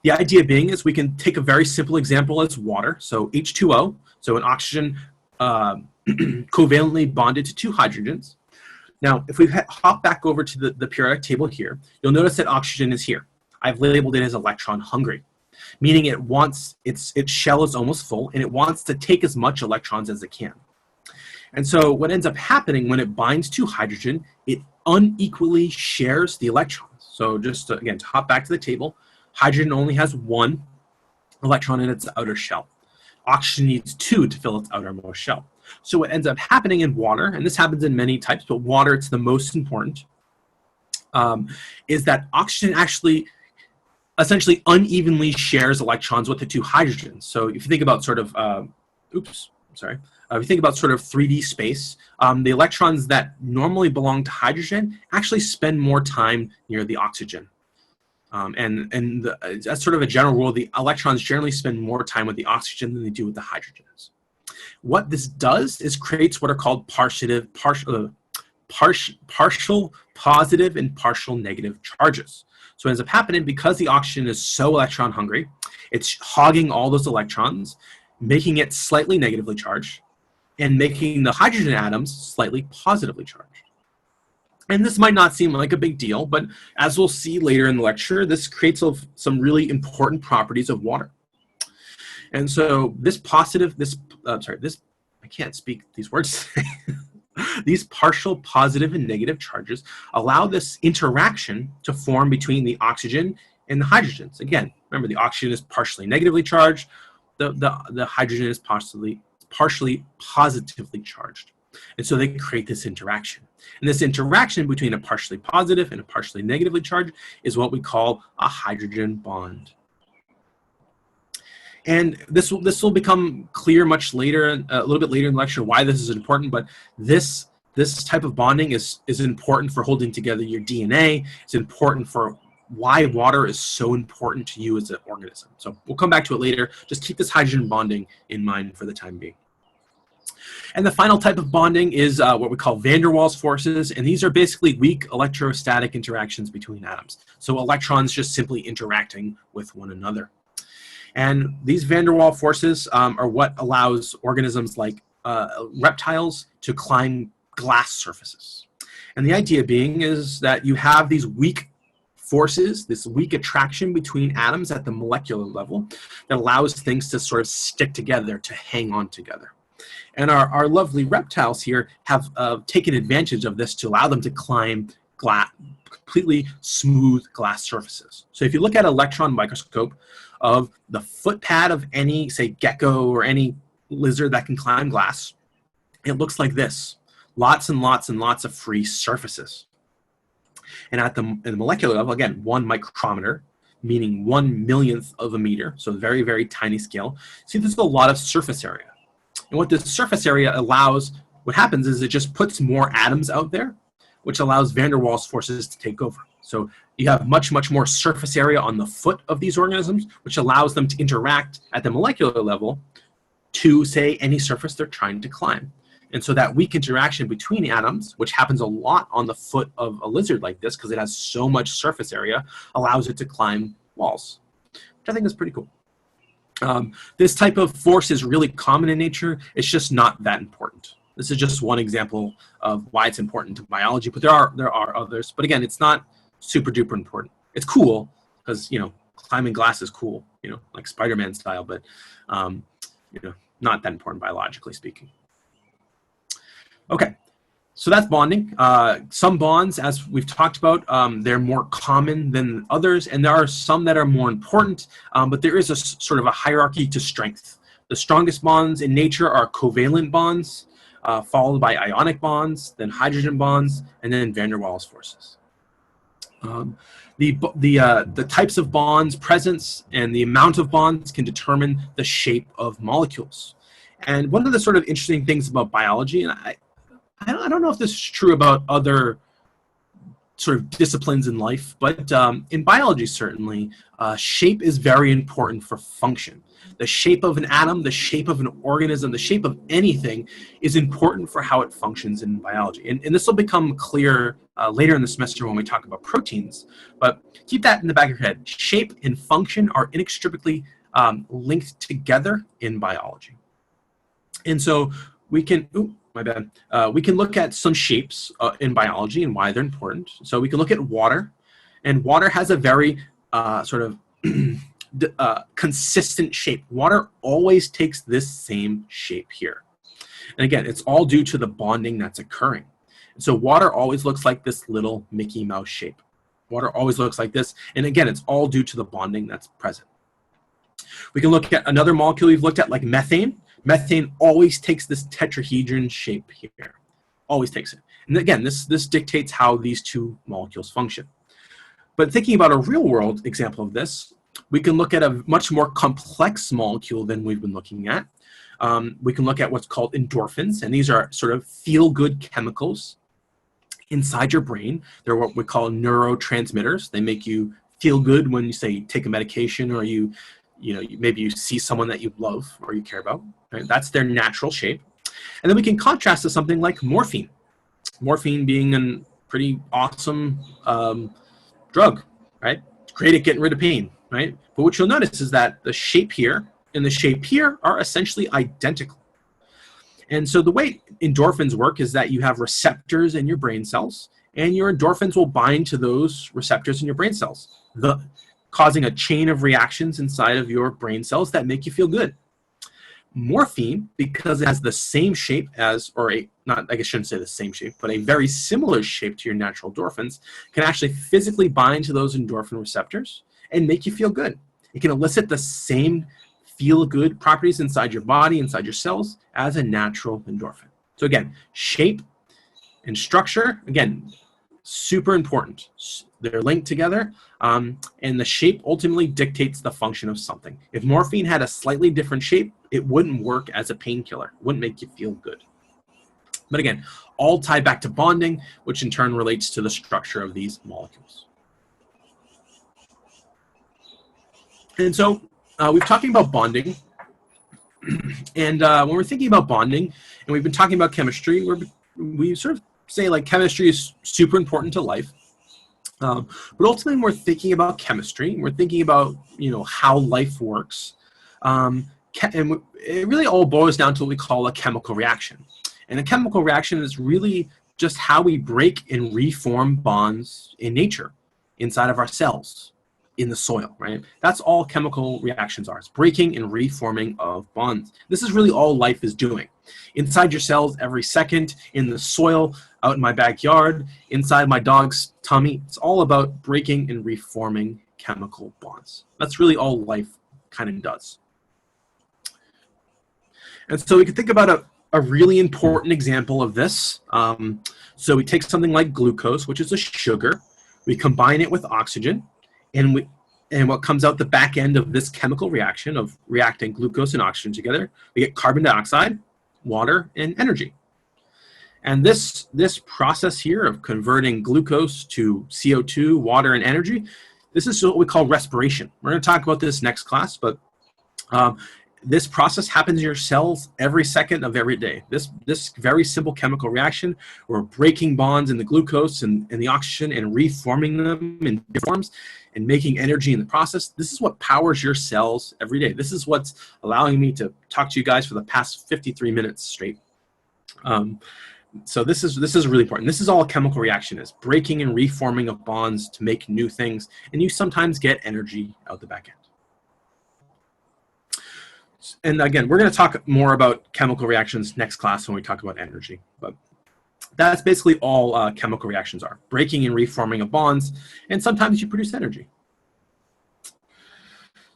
The idea being is we can take a very simple example as water, so H2O, so an oxygen covalently bonded to 2 hydrogens. Now, if we hop back over to the periodic table here, you'll notice that oxygen is here. I've labeled it as electron hungry, meaning it wants, its shell is almost full, and it wants to take as much electrons as it can. And so what ends up happening when it binds to hydrogen, it unequally shares the electrons. So just to, again, to hop back to the table, hydrogen only has 1 electron in its outer shell. Oxygen needs 2 to fill its outermost shell. So what ends up happening in water, and this happens in many types, but water, it's the most important, is that oxygen actually essentially unevenly shares electrons with the 2 hydrogens. So if you think about sort of, if you think about sort of 3D space, the electrons that normally belong to hydrogen actually spend more time near the oxygen. As sort of a general rule, the electrons generally spend more time with the oxygen than they do with the hydrogens. What this does is creates what are called partial positive and partial negative charges. So what ends up happening, because the oxygen is so electron hungry, it's hogging all those electrons, making it slightly negatively charged, and making the hydrogen atoms slightly positively charged. And this might not seem like a big deal, but as we'll see later in the lecture, this creates some really important properties of water. And so I can't speak these words. These partial positive and negative charges allow this interaction to form between the oxygen and the hydrogens. Again, remember, the oxygen is partially negatively charged. The hydrogen is partially positively charged. And so they create this interaction. And this interaction between a partially positive and a partially negatively charged is what we call a hydrogen bond. And this will become clear much later, a little bit later in the lecture, why this is important. But this type of bonding is important for holding together your DNA. It's important for why water is so important to you as an organism. So we'll come back to it later. Just keep this hydrogen bonding in mind for the time being. And the final type of bonding is what we call van der Waals forces, and these are basically weak electrostatic interactions between atoms. So electrons just simply interacting with one another. And these van der Waals forces are what allows organisms like reptiles to climb glass surfaces. And the idea being is that you have these weak forces, this weak attraction between atoms at the molecular level that allows things to sort of stick together, to hang on together. And our lovely reptiles here have taken advantage of this to allow them to climb completely smooth glass surfaces. So if you look at an electron microscope of the foot pad of any, say, gecko or any lizard that can climb glass, it looks like this. Lots and lots and lots of free surfaces. And at the molecular level, again, 1 micrometer, meaning 1/1,000,000th of a meter, so very, very tiny scale. See, there's a lot of surface area. And what this surface area allows, what happens is it just puts more atoms out there, which allows van der Waals forces to take over. So you have much, much more surface area on the foot of these organisms, which allows them to interact at the molecular level to, say, any surface they're trying to climb. And so that weak interaction between atoms, which happens a lot on the foot of a lizard like this because it has so much surface area, allows it to climb walls, which I think is pretty cool. This type of force is really common in nature. It's just not that important. This is just one example of why it's important to biology, but there are others. But again, it's not super duper important. It's cool because, you know, climbing glass is cool, you know, like Spider-Man style, but you know, not that important biologically speaking. Okay, so that's bonding. Some bonds, as we've talked about, they're more common than others, and there are some that are more important, but there is a sort of a hierarchy to strength. The strongest bonds in nature are covalent bonds, followed by ionic bonds, then hydrogen bonds, and then van der Waals forces. The types of bonds, presence, and the amount of bonds can determine the shape of molecules. And one of the sort of interesting things about biology, and I don't know if this is true about other sort of disciplines in life, but in biology certainly, shape is very important for function. The shape of an atom, the shape of an organism, the shape of anything is important for how it functions in biology. And this will become clear later in the semester when we talk about proteins, but keep that in the back of your head. Shape and function are inextricably linked together in biology. And so we can, we can look at some shapes in biology and why they're important. So we can look at water, and water has a very sort of consistent shape. Water always takes this same shape here. And again, it's all due to the bonding that's occurring. So water always looks like this little Mickey Mouse shape. Water always looks like this. And again, it's all due to the bonding that's present. We can look at another molecule we've looked at, like methane. Methane always takes this tetrahedron shape here. Always takes it. And again, this dictates how these two molecules function. But thinking about a real-world example of this, we can look at a much more complex molecule than we've been looking at. We can look at what's called endorphins, and these are sort of feel-good chemicals inside your brain. They're what we call neurotransmitters. They make you feel good when you, say, take a medication, or maybe you see someone that you love or you care about. Right? That's their natural shape. And then we can contrast to something like morphine. Morphine being a pretty awesome drug, right? Great at getting rid of pain, right? But what you'll notice is that the shape here and the shape here are essentially identical. And so the way endorphins work is that you have receptors in your brain cells, and your endorphins will bind to those receptors in your brain cells, causing a chain of reactions inside of your brain cells that make you feel good. Morphine, because it has the same shape as, I shouldn't say the same shape, but a very similar shape to your natural endorphins, can actually physically bind to those endorphin receptors and make you feel good. It can elicit the same feel-good properties inside your body, inside your cells, as a natural endorphin. So again, shape and structure, again, super important. They're linked together, and the shape ultimately dictates the function of something. If morphine had a slightly different shape, it wouldn't work as a painkiller. It wouldn't make you feel good. But again, all tie back to bonding, which in turn relates to the structure of these molecules. And so we've talking about bonding, and when we're thinking about bonding, and we've been talking about chemistry, we sort of say like chemistry is super important to life. But ultimately, when we're thinking about chemistry, we're thinking about how life works, and it really all boils down to what we call a chemical reaction. And a chemical reaction is really just how we break and reform bonds in nature, inside of our cells, in the soil, right? That's all chemical reactions are. It's breaking and reforming of bonds. This is really all life is doing. Inside your cells every second, in the soil, out in my backyard, inside my dog's tummy. It's all about breaking and reforming chemical bonds. That's really all life kind of does. And so we can think about a really important example of this. So we take something like glucose, which is a sugar. We combine it with oxygen, and what comes out the back end of this chemical reaction of reacting glucose and oxygen together, we get carbon dioxide, water, and energy. And this process here of converting glucose to CO2, water, and energy, this is what we call respiration. We're going to talk about this next class, but this process happens in your cells every second of every day. This very simple chemical reaction, we're breaking bonds in the glucose and the oxygen and reforming them in different forms and making energy in the process. This is what powers your cells every day. This is what's allowing me to talk to you guys for the past 53 minutes straight. So this is really important. This is all a chemical reaction is, breaking and reforming of bonds to make new things, and you sometimes get energy out the back end. And again, we're going to talk more about chemical reactions next class when we talk about energy. But that's basically all chemical reactions are, breaking and reforming of bonds, and sometimes you produce energy.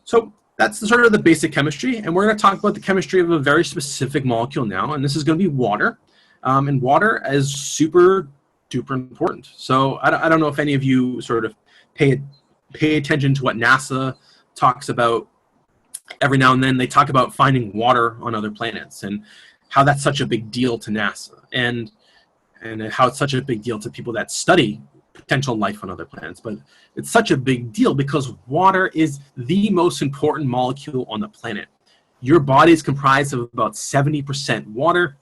So that's sort of the basic chemistry, and we're going to talk about the chemistry of a very specific molecule now, and this is going to be water. And water is super duper important. So I don't know if any of you sort of pay attention to what NASA talks about. Every now and then they talk about finding water on other planets and how that's such a big deal to NASA and how it's such a big deal to people that study potential life on other planets. But it's such a big deal because water is the most important molecule on the planet. Your body is comprised of about 70% water,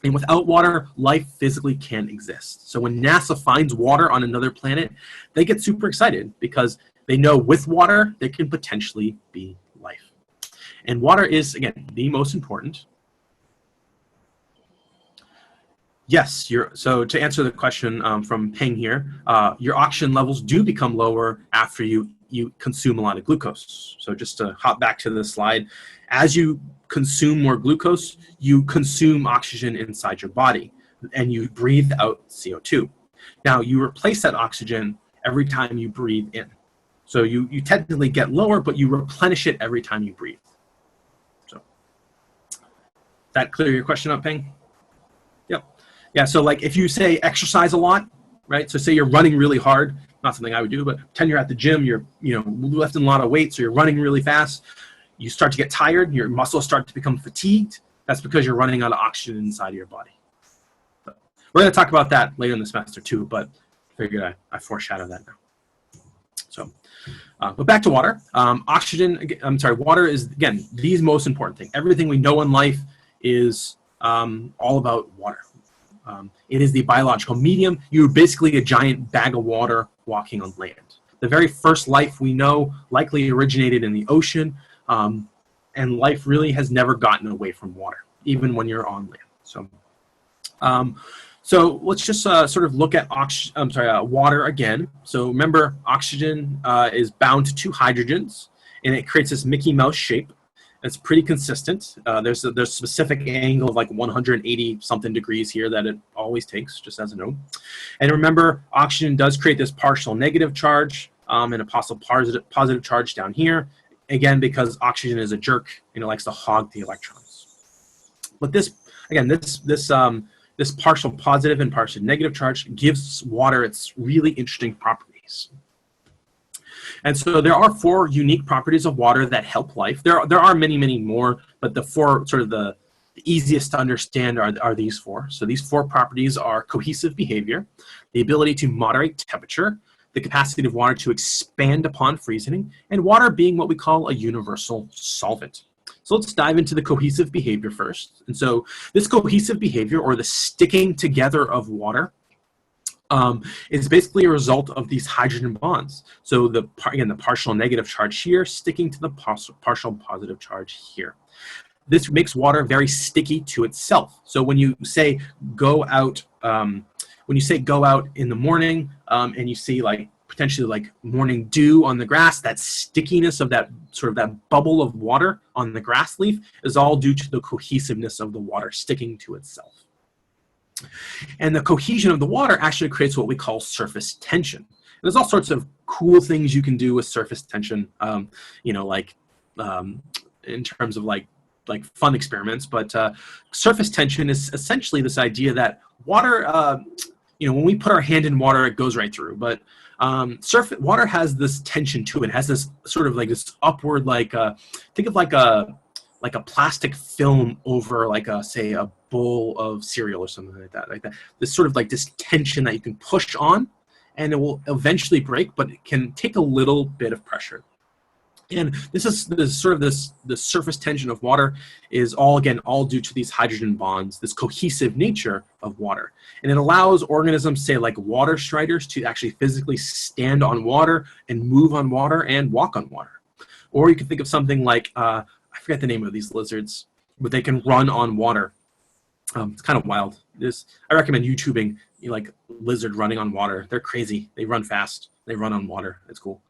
and without water, life physically can't exist. So when NASA finds water on another planet, they get super excited because they know with water, there can potentially be life. And water is, again, the most important. Yes, so to answer the question from Peng here, your oxygen levels do become lower after you consume a lot of glucose. So just to hop back to the slide, as you consume more glucose, you consume oxygen inside your body, and you breathe out CO2. Now, you replace that oxygen every time you breathe in. So you technically get lower, but you replenish it every time you breathe. So, that clear your question up, Peng? Yep. Yeah, so like if you say exercise a lot, right? So say you're running really hard, not something I would do, but pretend you're at the gym, you're lifting a lot of weight, so you're running really fast. You start to get tired, your muscles start to become fatigued. That's because you're running out of oxygen inside of your body. So we're going to talk about that later in the semester too, but I figured I foreshadow that now. So, but back to water. Water is, again, the most important thing. Everything we know in life is all about water. It is the biological medium. You're basically a giant bag of water walking on land. The very first life we know likely originated in the ocean, and life really has never gotten away from water, even when you're on land. So let's just sort of look at water again. So remember, oxygen is bound to two hydrogens, and it creates this Mickey Mouse shape. It's pretty consistent. There's a specific angle of like 180 something degrees here that it always takes, just as a note. And remember, oxygen does create this partial negative charge and a possible positive charge down here. Again, because oxygen is a jerk and it likes to hog the electrons. But this partial positive and partial negative charge gives water its really interesting properties. And so there are four unique properties of water that help life. There are many, many more, but the four sort of the easiest to understand are these four. So these four properties are cohesive behavior, the ability to moderate temperature, the capacity of water to expand upon freezing, and water being what we call a universal solvent. So let's dive into the cohesive behavior first. And so this cohesive behavior, or the sticking together of water, is basically a result of these hydrogen bonds. So the partial negative charge here sticking to the partial positive charge here. This makes water very sticky to itself. So when you say go out, in the morning and you see like potentially like morning dew on the grass, that stickiness of that sort of that bubble of water on the grass leaf is all due to the cohesiveness of the water sticking to itself. And the cohesion of the water actually creates what we call surface tension. And there's all sorts of cool things you can do with surface tension, in terms of like fun experiments. But surface tension is essentially this idea that water, when we put our hand in water, it goes right through. But water has this tension to it. It has this sort of like this upward, think of like a plastic film over say a bowl of cereal or something like that. This sort of like this tension that you can push on and it will eventually break, but it can take a little bit of pressure. And this the surface tension of water is all due to these hydrogen bonds, this cohesive nature of water. And it allows organisms, say like water striders, to actually physically stand on water and move on water and walk on water. Or you can think of something like, I forget the name of these lizards, but they can run on water. It's kind of wild. I recommend YouTubing like lizard running on water. They're crazy. They run fast. They run on water. It's cool.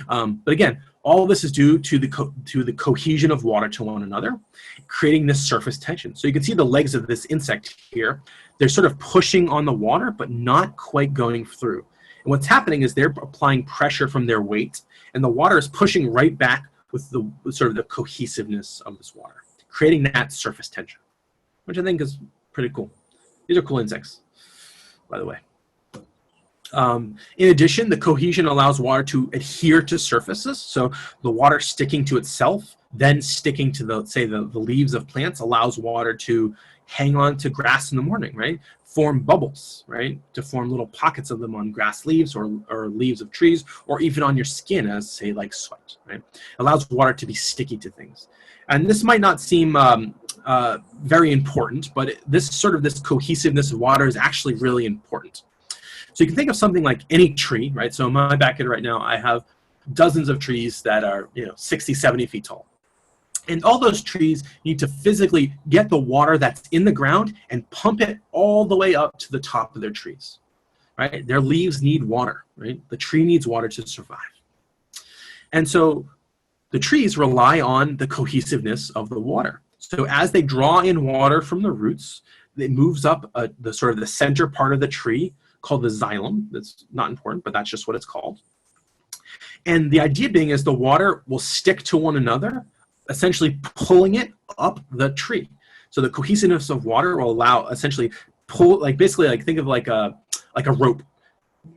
But again, all of this is due to the cohesion of water to one another, creating this surface tension. So you can see the legs of this insect here. They're sort of pushing on the water, but not quite going through. And what's happening is they're applying pressure from their weight, and the water is pushing right back with the sort of the cohesiveness of this water, creating that surface tension, which I think is pretty cool. These are cool insects, by the way. In addition, the cohesion allows water to adhere to surfaces. So the water sticking to itself, then sticking to the leaves of plants, allows water to hang on to grass in the morning, right? Form bubbles, right? To form little pockets of them on grass leaves or leaves of trees, or even on your skin as, say, like sweat, right? Allows water to be sticky to things. And this might not seem very important, but this cohesiveness of water is actually really important. So you can think of something like any tree, right? So in my backyard right now, I have dozens of trees that are 60, 70 feet tall. And all those trees need to physically get the water that's in the ground and pump it all the way up to the top of their trees, right? Their leaves need water, right? The tree needs water to survive. And so the trees rely on the cohesiveness of the water. So as they draw in water from the roots, it moves up the center part of the tree, called the xylem. That's not important, but that's just what it's called. And the idea being is the water will stick to one another, essentially pulling it up the tree. So the cohesiveness of water will allow essentially think of like a rope.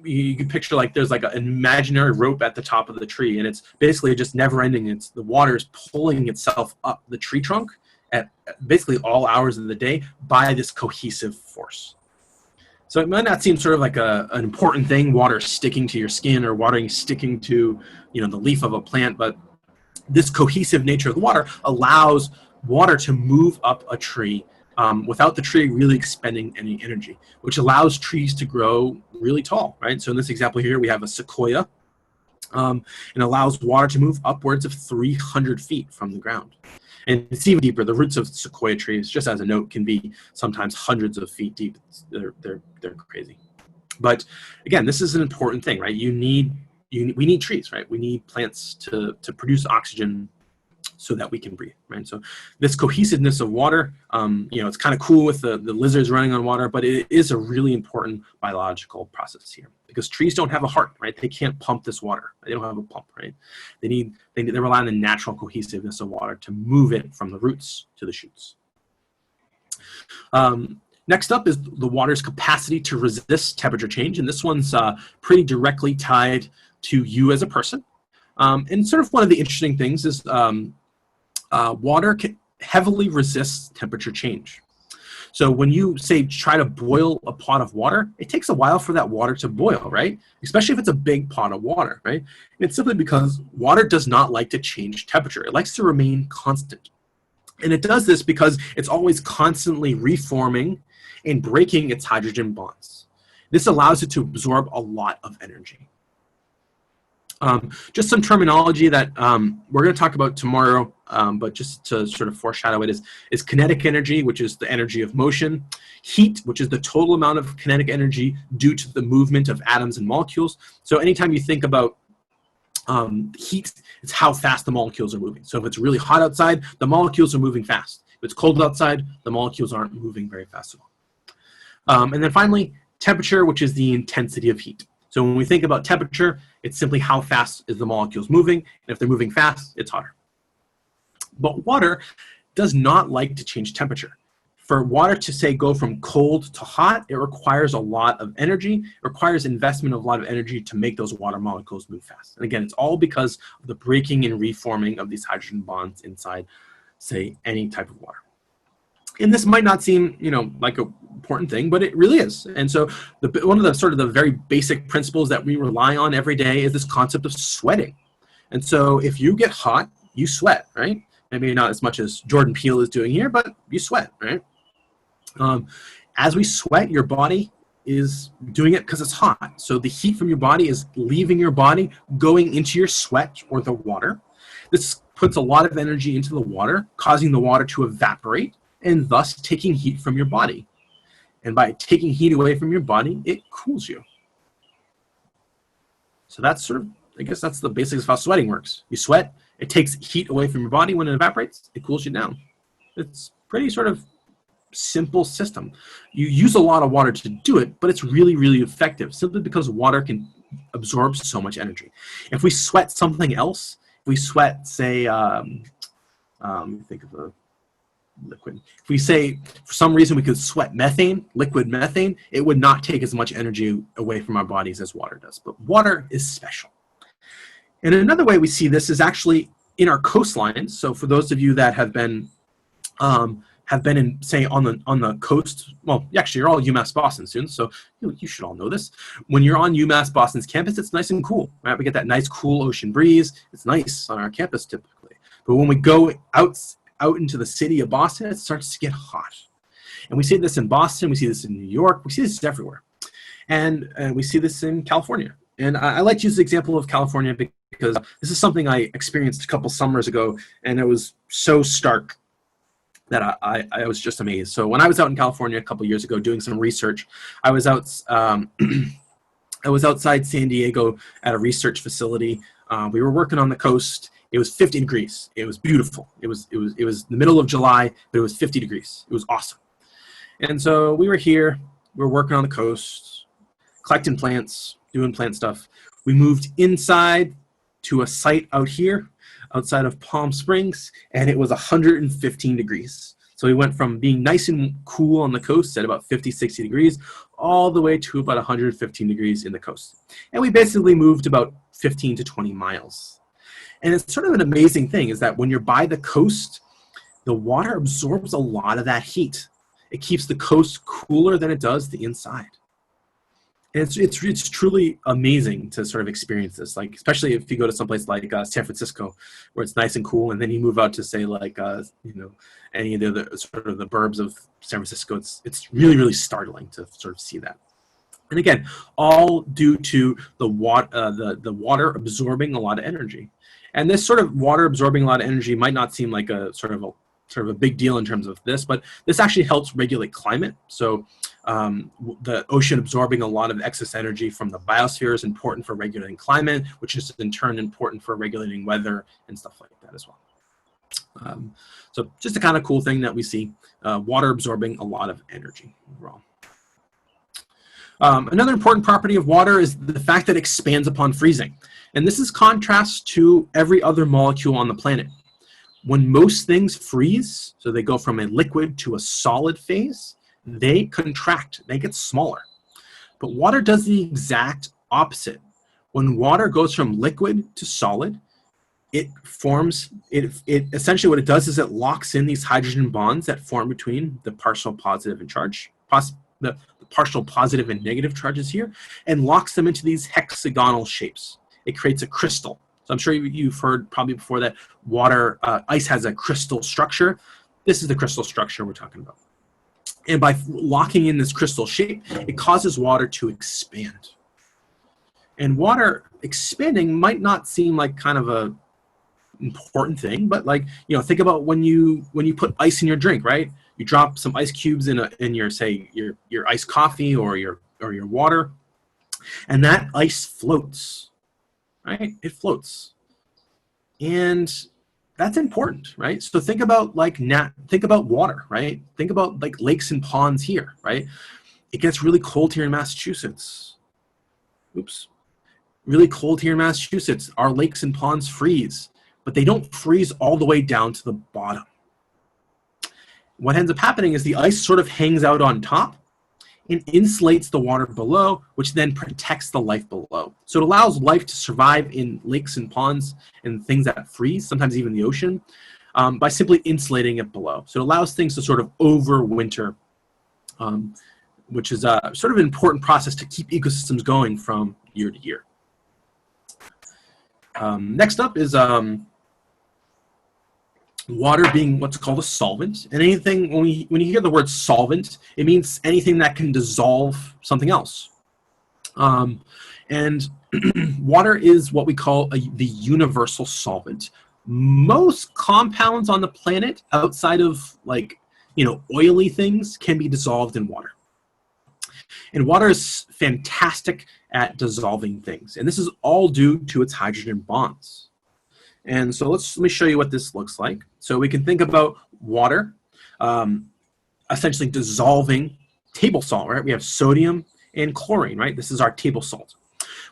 You can picture like there's like an imaginary rope at the top of the tree, and it's basically just never ending. The water is pulling itself up the tree trunk at basically all hours of the day by this cohesive force. So it might not seem sort of like an important thing, water sticking to your skin or water sticking to the leaf of a plant, but this cohesive nature of the water allows water to move up a tree without the tree really expending any energy, which allows trees to grow really tall, right? So in this example here, we have a sequoia, and allows water to move upwards of 300 feet from the ground. And it's even deeper. The roots of sequoia trees, just as a note, can be sometimes hundreds of feet deep. They're crazy. But again, this is an important thing, right? We need trees, right? We need plants to produce oxygen so that we can breathe, right? So this cohesiveness of water, it's kind of cool with the lizards running on water, but it is a really important biological process here because trees don't have a heart, right? They can't pump this water. They don't have a pump, right? They rely on the natural cohesiveness of water to move it from the roots to the shoots. Next up is the water's capacity to resist temperature change, and this one's pretty directly tied to you as a person. And sort of one of the interesting things is water heavily resists temperature change. So when you, say, try to boil a pot of water, it takes a while for that water to boil, right? Especially if it's a big pot of water, right? And it's simply because water does not like to change temperature. It likes to remain constant. And it does this because it's always constantly reforming and breaking its hydrogen bonds. This allows it to absorb a lot of energy. Just some terminology that we're going to talk about tomorrow, but just to sort of foreshadow it is kinetic energy, which is the energy of motion, heat, which is the total amount of kinetic energy due to the movement of atoms and molecules. So anytime you think about heat, it's how fast the molecules are moving. So if it's really hot outside, the molecules are moving fast. If it's cold outside, the molecules aren't moving very fast at all. And then finally, temperature, which is the intensity of heat. So when we think about temperature, it's simply how fast is the molecules moving, and if they're moving fast, it's hotter. But water does not like to change temperature. For water to, say, go from cold to hot, it requires a lot of energy. It requires investment of a lot of energy to make those water molecules move fast. And again, it's all because of the breaking and reforming of these hydrogen bonds inside, say, any type of water. And this might not seem, like an important thing, but it really is. And so one of the sort of the very basic principles that we rely on every day is this concept of sweating. And so if you get hot, you sweat, right? Maybe not as much as Jordan Peele is doing here, but you sweat, right? As we sweat, your body is doing it because it's hot. So the heat from your body is leaving your body, going into your sweat or the water. This puts a lot of energy into the water, causing the water to evaporate, and thus taking heat from your body. And by taking heat away from your body, it cools you. So that's I guess that's the basics of how sweating works. You sweat, it takes heat away from your body. When it evaporates, it cools you down. It's pretty sort of simple system. You use a lot of water to do it, but it's really, really effective simply because water can absorb so much energy. If we sweat something else, if we sweat, say, think of a liquid. If we say for some reason we could sweat methane, liquid methane, it would not take as much energy away from our bodies as water does. But water is special. And another way we see this is actually in our coastlines. So for those of you that have been in, say, on the coast, well, actually you're all UMass Boston students, so you should all know this. When you're on UMass Boston's campus, it's nice and cool, right? We get that nice cool ocean breeze. It's nice on our campus typically. But when we go out into the city of Boston, it starts to get hot. And we see this in Boston, we see this in New York, we see this everywhere. And we see this in California. And I like to use the example of California because this is something I experienced a couple summers ago, and it was so stark that I was just amazed. So when I was out in California a couple years ago doing some research, I was outside San Diego at a research facility. We were working on the coast. It was 50 degrees. It was beautiful. It was the middle of July, but it was 50 degrees. It was awesome. And so we were here. We were working on the coast, collecting plants, doing plant stuff. We moved inside to a site out here, outside of Palm Springs, and it was 115 degrees. So we went from being nice and cool on the coast at about 50, 60 degrees, all the way to about 115 degrees in the coast. And we basically moved about 15 to 20 miles. And it's sort of an amazing thing is that when you're by the coast, the water absorbs a lot of that heat. It keeps the coast cooler than it does the inside. It's truly amazing to sort of experience this, like especially if you go to someplace like San Francisco, where it's nice and cool, and then you move out to say like any of the other sort of the burbs of San Francisco. It's really really startling to sort of see that. And again, all due to the water absorbing a lot of energy. And this sort of water absorbing a lot of energy might not seem like a sort of a big deal in terms of this, but this actually helps regulate climate. So the ocean absorbing a lot of excess energy from the biosphere is important for regulating climate, which is in turn important for regulating weather and stuff like that as well. So just a kind of cool thing that we see, water absorbing a lot of energy overall. Another important property of water is the fact that it expands upon freezing. And this is contrast to every other molecule on the planet. When most things freeze, so they go from a liquid to a solid phase, they contract, they get smaller. But water does the exact opposite. When water goes from liquid to solid, it essentially what it does is it locks in these hydrogen bonds that form between the partial positive and charge, the partial positive and negative charges here, and locks them into these hexagonal shapes. It creates a crystal. So I'm sure you've heard probably before that ice has a crystal structure. This is the crystal structure we're talking about. And by locking in this crystal shape, it causes water to expand. And water expanding might not seem like kind of a important thing, but like, think about when you put ice in your drink, right? You drop some ice cubes in your iced coffee or your water, and that ice floats, right? It floats. And that's important, right? So think about water, right? Think about like lakes and ponds here, right? It gets really cold here in Massachusetts. Oops. Really cold here in Massachusetts. Our lakes and ponds freeze, but they don't freeze all the way down to the bottom. What ends up happening is the ice sort of hangs out on top and insulates the water below, which then protects the life below. So it allows life to survive in lakes and ponds and things that freeze, sometimes even the ocean, by simply insulating it below. So it allows things to sort of overwinter, which is sort of an important process to keep ecosystems going from year to year. Next up is water being what's called a solvent. And anything, when you hear the word solvent, it means anything that can dissolve something else. And water is what we call the universal solvent. Most compounds on the planet outside of oily things can be dissolved in water. And water is fantastic at dissolving things. And this is all due to its hydrogen bonds. And so let me show you what this looks like. So we can think about water essentially dissolving table salt, right? We have sodium and chlorine, right? This is our table salt.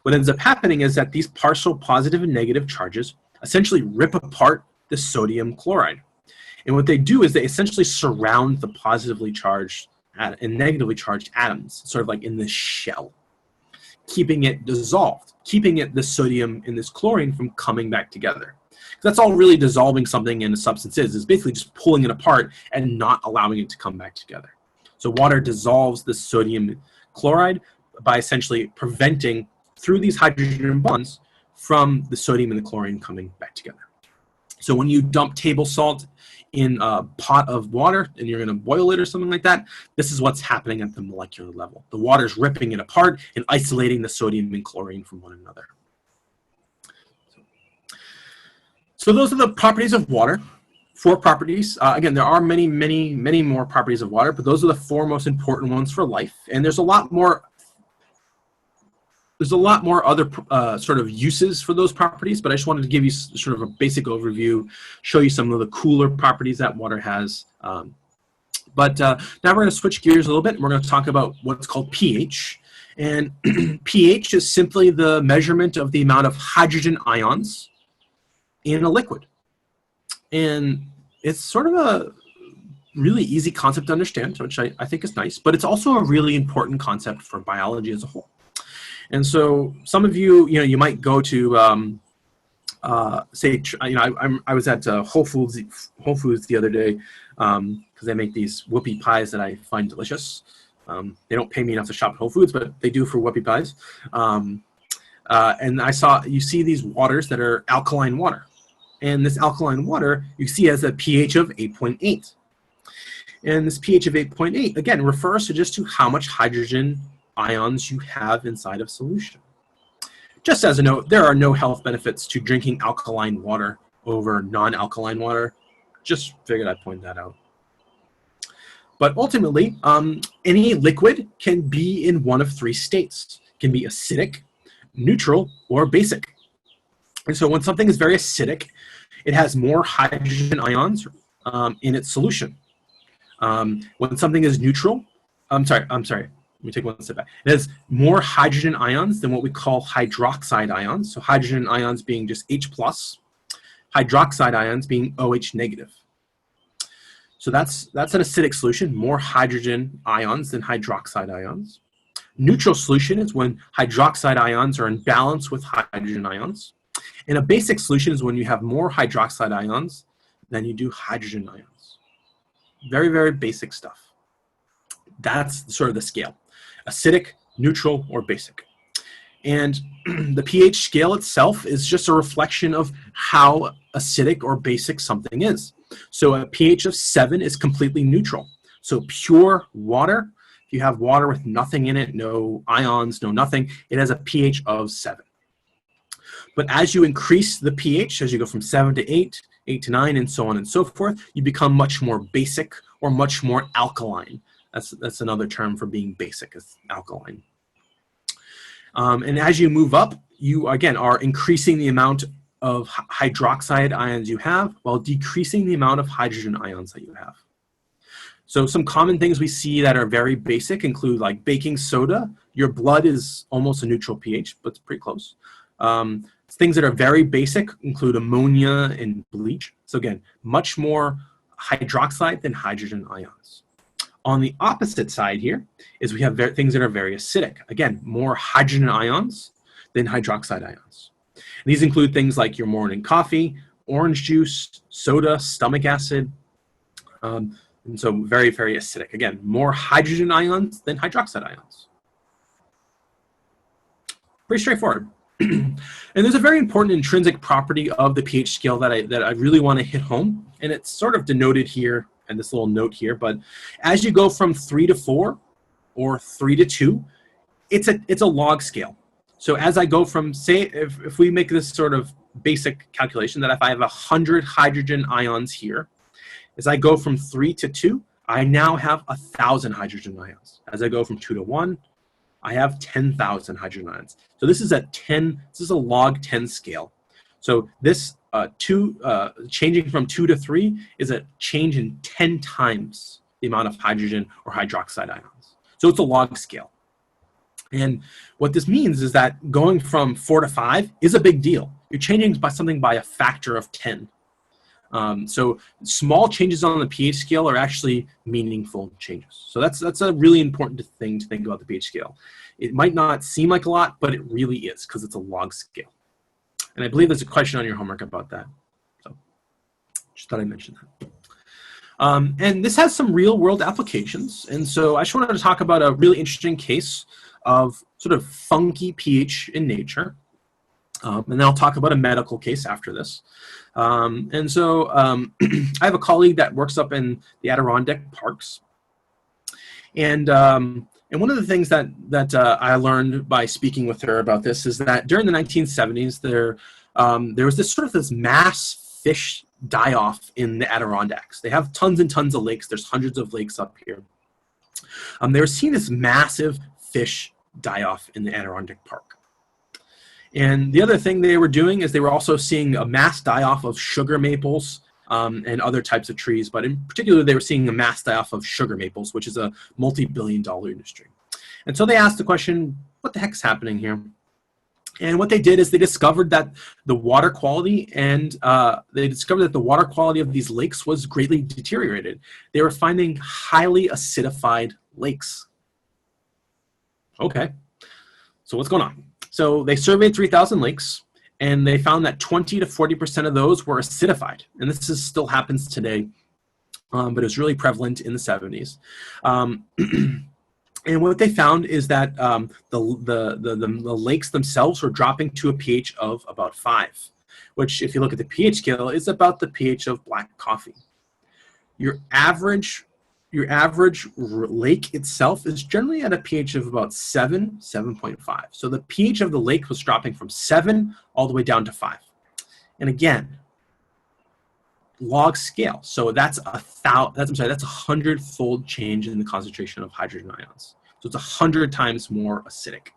What ends up happening is that these partial positive and negative charges essentially rip apart the sodium chloride. And what they do is they essentially surround the positively charged and negatively charged atoms, sort of like in this shell, keeping it dissolved, keeping the sodium and this chlorine from coming back together. That's all really dissolving something in a substance is basically just pulling it apart and not allowing it to come back together. So water dissolves the sodium chloride by essentially preventing, through these hydrogen bonds, from the sodium and the chlorine coming back together. So when you dump table salt in a pot of water and you're going to boil it or something like that, this is what's happening at the molecular level. The water's ripping it apart and isolating the sodium and chlorine from one another. So those are the properties of water, 4 properties. Again, there are many, many, many more properties of water, but those are the 4 most important ones for life. And there's a lot more other sort of uses for those properties, but I just wanted to give you sort of a basic overview, show you some of the cooler properties that water has. But now we're going to switch gears a little bit, and we're going to talk about what's called pH. And pH is simply the measurement of the amount of hydrogen ions in a liquid. And it's sort of a really easy concept to understand, which I think is nice, but it's also a really important concept for biology as a whole. And so some of you, you might go to, I was at Whole Foods the other day because they make these whoopie pies that I find delicious. They don't pay me enough to shop at Whole Foods, but they do for whoopie pies. And you see these waters that are alkaline water. And this alkaline water you see has a pH of 8.8. And this pH of 8.8, again, refers to just to how much hydrogen ions you have inside of solution. Just as a note, there are no health benefits to drinking alkaline water over non-alkaline water. Just figured I'd point that out. But ultimately, any liquid can be in one of three states. It can be acidic, neutral, or basic. And so when something is very acidic, it has more hydrogen ions in its solution. When something is neutral, I'm sorry, let me take one step back. It has more hydrogen ions than what we call hydroxide ions. So hydrogen ions being just H+, hydroxide ions being OH negative. So that's an acidic solution, more hydrogen ions than hydroxide ions. Neutral solution is when hydroxide ions are in balance with hydrogen ions. And a basic solution is when you have more hydroxide ions than you do hydrogen ions. Very, very basic stuff. That's sort of the scale. Acidic, neutral, or basic. And the pH scale itself is just a reflection of how acidic or basic something is. So a pH of 7 is completely neutral. So pure water, if you have water with nothing in it, no ions, no nothing, it has a pH of 7. But as you increase the pH, as you go from 7 to 8, 8 to 9, and so on and so forth, you become much more basic or much more alkaline. That's another term for being basic, is alkaline. And as you move up, you, again, are increasing the amount of hydroxide ions you have while decreasing the amount of hydrogen ions that you have. So some common things we see that are very basic include like baking soda. Your blood is almost a neutral pH, but it's pretty close. Things that are very basic include ammonia and bleach. So again, much more hydroxide than hydrogen ions. On the opposite side here is we have things that are very acidic. Again, more hydrogen ions than hydroxide ions. And these include things like your morning coffee, orange juice, soda, stomach acid, and so very, very acidic. Again, more hydrogen ions than hydroxide ions. Pretty straightforward. And there's a very important intrinsic property of the pH scale that I really want to hit home, and it's sort of denoted here in this little note here. But as you go from 3 to 4 or 3 to 2, it's a log scale. So as I go from, say, if we make this sort of basic calculation that if I have 100 hydrogen ions here, as I go from 3 to 2, I now have 1,000 hydrogen ions. As I go from 2 to 1, I have 10,000 hydrogen ions. So this is a log 10 scale. So this changing from 2 to 3 is a change in 10 times the amount of hydrogen or hydroxide ions. So it's a log scale. And what this means is that going from 4 to 5 is a big deal. You're changing something by a factor of 10. So small changes on the pH scale are actually meaningful changes. So that's a really important thing to think about the pH scale. It might not seem like a lot, but it really is because it's a log scale. And I believe there's a question on your homework about that. So just thought I'd mention that. And this has some real world applications. And so I just wanted to talk about a really interesting case of sort of funky pH in nature. And then I'll talk about a medical case after this. And so I have a colleague that works up in the Adirondack parks. And one of the things that I learned by speaking with her about this is that during the 1970s, there was this mass fish die-off in the Adirondacks. They have tons and tons of lakes. There's hundreds of lakes up here. They were seeing this massive fish die-off in the Adirondack Park. And the other thing they were doing is they were also seeing a mass die-off of sugar maples and other types of trees, but in particular they were seeing a mass die-off of sugar maples, which is a multi-billion-dollar industry. And so they asked the question, what the heck's happening here? And what they did is they discovered that the water quality of these lakes was greatly deteriorated. They were finding highly acidified lakes. Okay, so what's going on? So they surveyed 3,000 lakes, and they found that 20 to 40% of those were acidified. And this still happens today, but it was really prevalent in the 70s. And what they found is that the lakes themselves were dropping to a pH of about 5, which, if you look at the pH scale, is about the pH of black coffee. Your average lake itself is generally at a pH of about 7, 7.5. So the pH of the lake was dropping from 7 all the way down to 5. And again, log scale. So that's a 100-fold change in the concentration of hydrogen ions. So it's 100 times more acidic.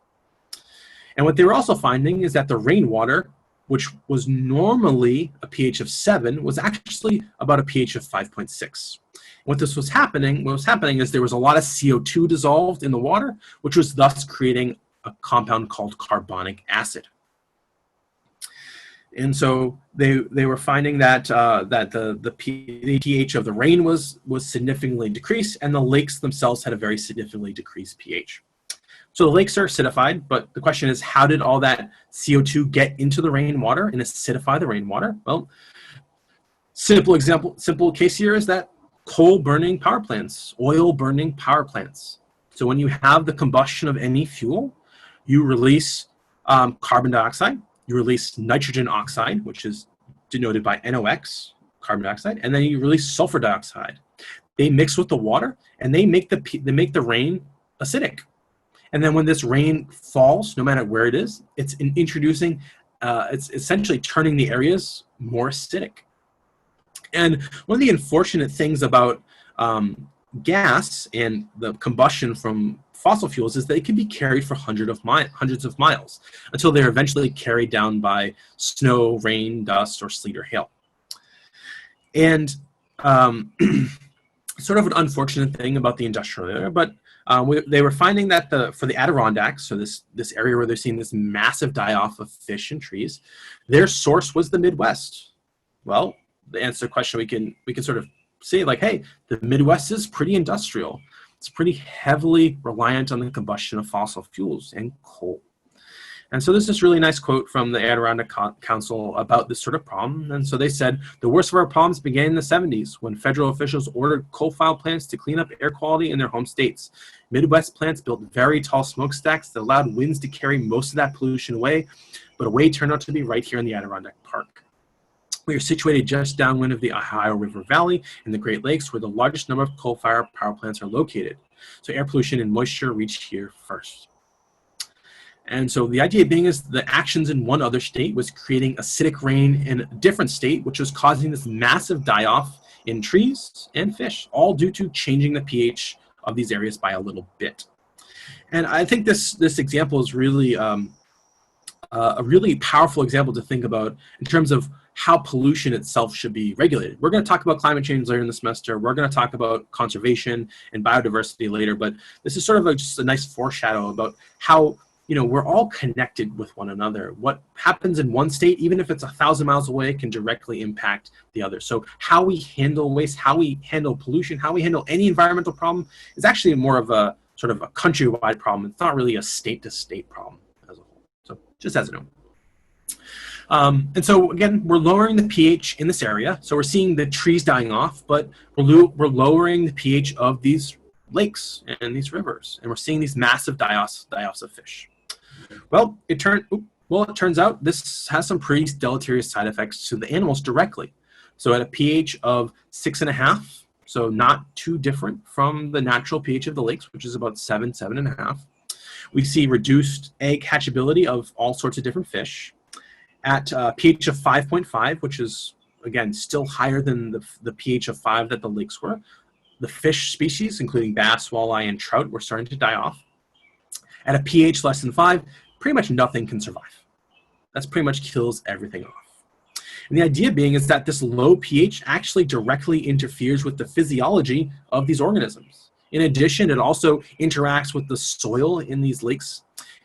And what they were also finding is that the rainwater, which was normally a pH of 7, was actually about a pH of 5.6. What was happening is there was a lot of CO2 dissolved in the water, which was thus creating a compound called carbonic acid. And so they were finding that the pH of the rain was significantly decreased, and the lakes themselves had a very significantly decreased pH. So the lakes are acidified, but the question is, how did all that CO2 get into the rainwater and acidify the rainwater? Well, simple case here is that coal-burning power plants, oil-burning power plants. So when you have the combustion of any fuel, you release carbon dioxide, you release nitrogen oxide, which is denoted by NOx, carbon dioxide, and then you release sulfur dioxide. They mix with the water, and they make the rain acidic. And then when this rain falls, no matter where it is, it's essentially turning the areas more acidic. And one of the unfortunate things about gas and the combustion from fossil fuels is they can be carried for hundreds of miles until they're eventually carried down by snow, rain, dust, or sleet or hail. And sort of an unfortunate thing about the industrial area, but they were finding that for the Adirondacks, so this area where they're seeing this massive die-off of fish and trees, their source was the Midwest. Well, to answer the question, we can sort of say, like, hey, the Midwest is pretty industrial. It's pretty heavily reliant on the combustion of fossil fuels and coal. And so there's this really nice quote from the Adirondack Council about this sort of problem. And so they said, the worst of our problems began in the 70s when federal officials ordered coal-fired plants to clean up air quality in their home states. Midwest plants built very tall smokestacks that allowed winds to carry most of that pollution away, but a way turned out to be right here in the Adirondack Park. We are situated just downwind of the Ohio River Valley in the Great Lakes, where the largest number of coal-fired power plants are located. So air pollution and moisture reach here first. And so the idea being is the actions in one other state was creating acidic rain in a different state, which was causing this massive die-off in trees and fish, all due to changing the pH of these areas by a little bit. And I think this example is really a really powerful example to think about in terms of how pollution itself should be regulated. We're going to talk about climate change later in the semester. We're going to talk about conservation and biodiversity later, but this is sort of just a nice foreshadow about how, you know, we're all connected with one another. What happens in one state, even if it's 1,000 miles away, can directly impact the other. So how we handle waste, how we handle pollution, how we handle any environmental problem is actually more of a sort of a countrywide problem. It's not really a state-to-state problem as a whole. So just as a note. And so again, we're lowering the pH in this area. So we're seeing the trees dying off, but we're lowering the pH of these lakes and these rivers, and we're seeing these massive die-offs of fish. Well, it turns out this has some pretty deleterious side effects to the animals directly. So at a pH of 6.5, so not too different from the natural pH of the lakes, which is about 7, 7.5, we see reduced egg hatchability of all sorts of different fish. At pH of 5.5, which is, again, still higher than the pH of 5 that the lakes were, the fish species, including bass, walleye, and trout, were starting to die off. At a pH less than 5, pretty much nothing can survive. That pretty much kills everything off. And the idea being is that this low pH actually directly interferes with the physiology of these organisms. In addition, it also interacts with the soil in these lakes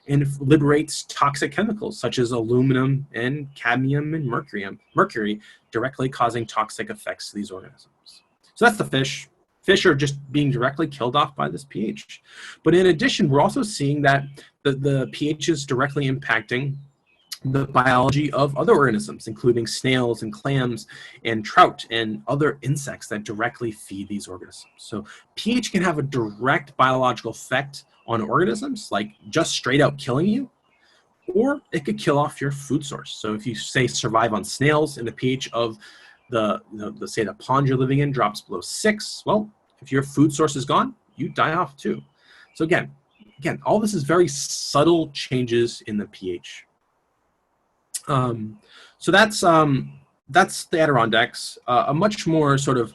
and liberates toxic chemicals such as aluminum and cadmium and mercury, directly causing toxic effects to these organisms. So that's the fish. Fish are just being directly killed off by this pH. But in addition, we're also seeing that the pH is directly impacting the biology of other organisms, including snails and clams and trout and other insects that directly feed these organisms. So pH can have a direct biological effect on organisms, like just straight out killing you, or it could kill off your food source. So if you say survive on snails and the pH of say the pond you're living in drops below 6, well, if your food source is gone, you die off too. So again, all this is very subtle changes in the pH. So that's the Adirondacks. A much more sort of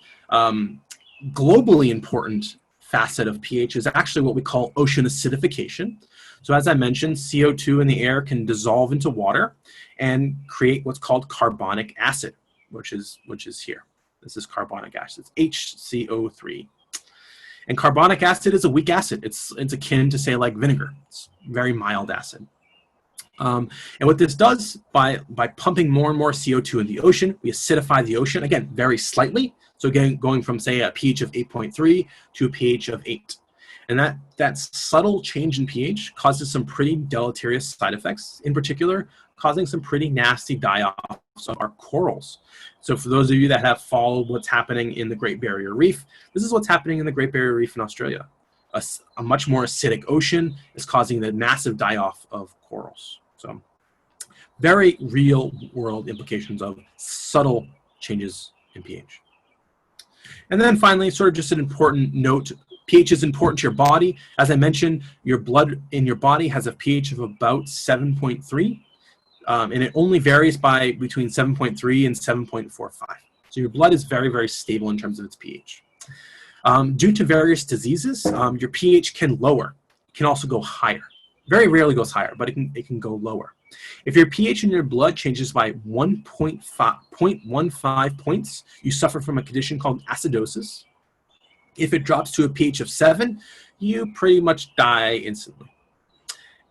globally important facet of pH is actually what we call ocean acidification. So as I mentioned, CO2 in the air can dissolve into water and create what's called carbonic acid, which is here. This is carbonic acid. It's HCO3. And carbonic acid is a weak acid. It's akin to, say, like vinegar. It's very mild acid. And what this does, by pumping more and more CO2 in the ocean, we acidify the ocean, again, very slightly. So again, going from, say, a pH of 8.3 to a pH of 8. And that subtle change in pH causes some pretty deleterious side effects, in particular, causing some pretty nasty die-offs of our corals. So for those of you that have followed what's happening in the Great Barrier Reef, this is what's happening in the Great Barrier Reef in Australia. A much more acidic ocean is causing the massive die-off of corals. So very real world implications of subtle changes in pH. And then finally, sort of just an important note, pH is important to your body. As I mentioned, your blood in your body has a pH of about 7.3, and it only varies by between 7.3 and 7.45. So your blood is very, very stable in terms of its pH. Due to various diseases, your pH can lower. It can also go higher. Very rarely goes higher, but it can go lower. If your pH in your blood changes by 0.15 points, you suffer from a condition called acidosis. If it drops to a pH of 7, you pretty much die instantly.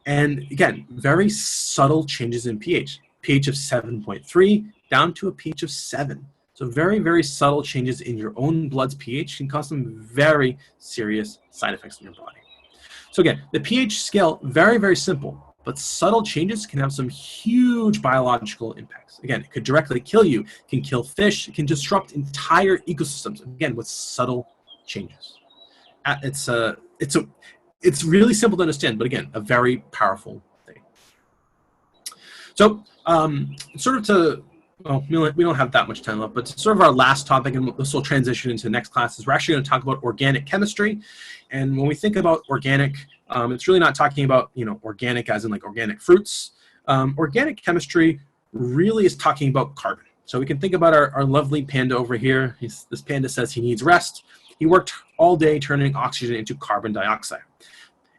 And again, very subtle changes in pH. pH of 7.3 down to a pH of 7. So very, very subtle changes in your own blood's pH can cause some very serious side effects in your body. So again, the pH scale, very, very simple, but subtle changes can have some huge biological impacts. Again, it could directly kill you, it can kill fish, it can disrupt entire ecosystems, again, with subtle changes. It's really simple to understand, but again, a very powerful thing. So sort of to, well, we don't have that much time left, but sort of our last topic, and this will transition into the next class, is we're actually going to talk about organic chemistry. And when we think about organic, it's really not talking about, organic as in like organic fruits. Organic chemistry really is talking about carbon. So we can think about our lovely panda over here. This panda says he needs rest. He worked all day turning oxygen into carbon dioxide.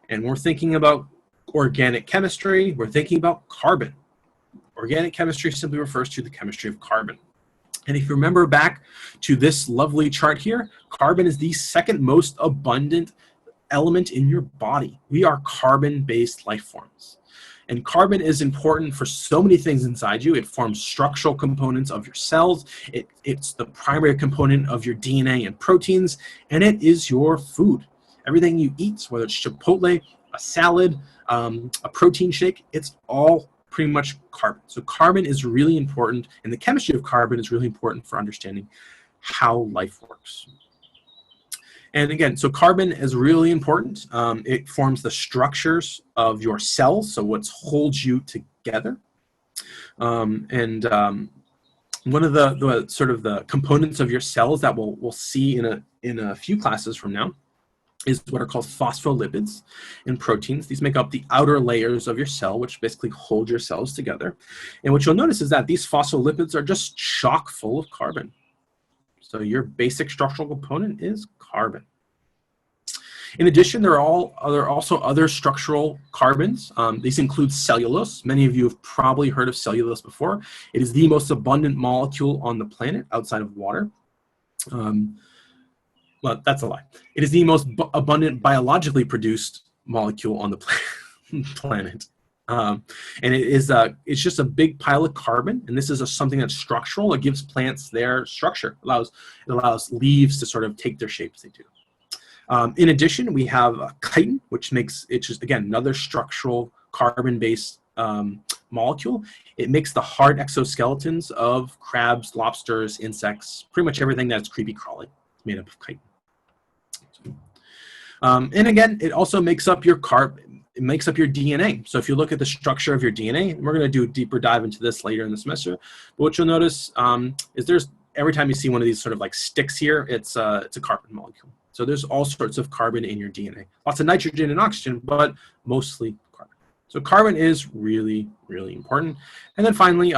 And we're thinking about organic chemistry, we're thinking about carbon. Organic chemistry simply refers to the chemistry of carbon. And if you remember back to this lovely chart here, carbon is the second most abundant element in your body. We are carbon-based life forms. And carbon is important for so many things inside you. It forms structural components of your cells. It's the primary component of your DNA and proteins, and it is your food. Everything you eat, whether it's Chipotle, a salad, a protein shake, it's all pretty much carbon. So carbon is really important, and the chemistry of carbon is really important for understanding how life works. And again, so carbon is really important. It forms the structures of your cells, so what holds you together. One of the sort of the components of your cells that we'll see in a few classes from now is what are called phospholipids and proteins. These make up the outer layers of your cell, which basically hold your cells together. And what you'll notice is that these phospholipids are just chock full of carbon. So your basic structural component is carbon. In addition, there are also other structural carbons. These include cellulose. Many of you have probably heard of cellulose before. It is the most abundant molecule on the planet outside of water. Well, that's a lie. It is the most abundant biologically produced molecule on the planet. And it's just a big pile of carbon, and this is something that's structural. It gives plants their structure. It allows leaves to sort of take their shape as they do. In addition, we have chitin, which makes it just, again, another structural carbon-based molecule, it makes the hard exoskeletons of crabs, lobsters, insects, pretty much everything that's creepy crawly made up of chitin. And again, it also makes up your it makes up your DNA. So if you look at the structure of your DNA, and we're going to do a deeper dive into this later in the semester, but what you'll notice is every time you see one of these sort of like sticks here, it's a carbon molecule. So there's all sorts of carbon in your DNA. Lots of nitrogen and oxygen, but mostly carbon. So carbon is really, really important. And then finally,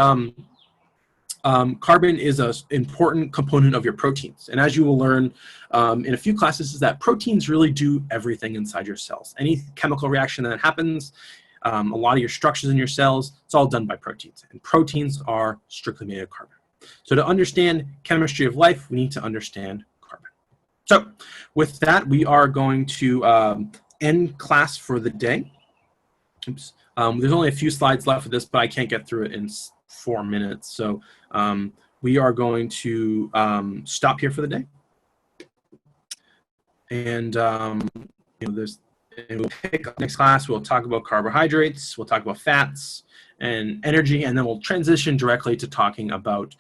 carbon is an important component of your proteins. And as you will learn in a few classes, is that proteins really do everything inside your cells. Any chemical reaction that happens, a lot of your structures in your cells, it's all done by proteins. And proteins are strictly made of carbon. So to understand chemistry of life, we need to understand carbon. So with that, we are going to end class for the day. Oops. There's only a few slides left for this, but I can't get through it in 4 minutes. So we are going to stop here for the day. And we'll pick up next class. We'll talk about carbohydrates. We'll talk about fats and energy, and then we'll transition directly to talking about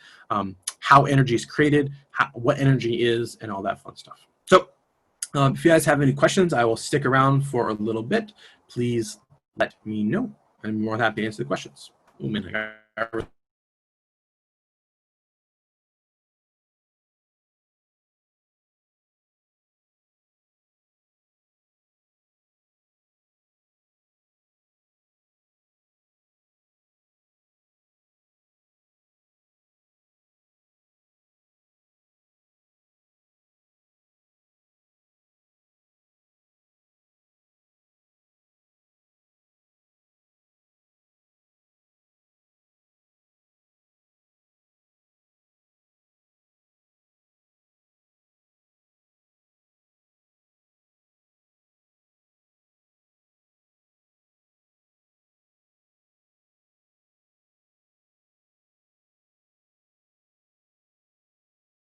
how energy is created, what energy is, and all that fun stuff. So if you guys have any questions, I will stick around for a little bit. Please let me know. I'm more than happy to answer the questions.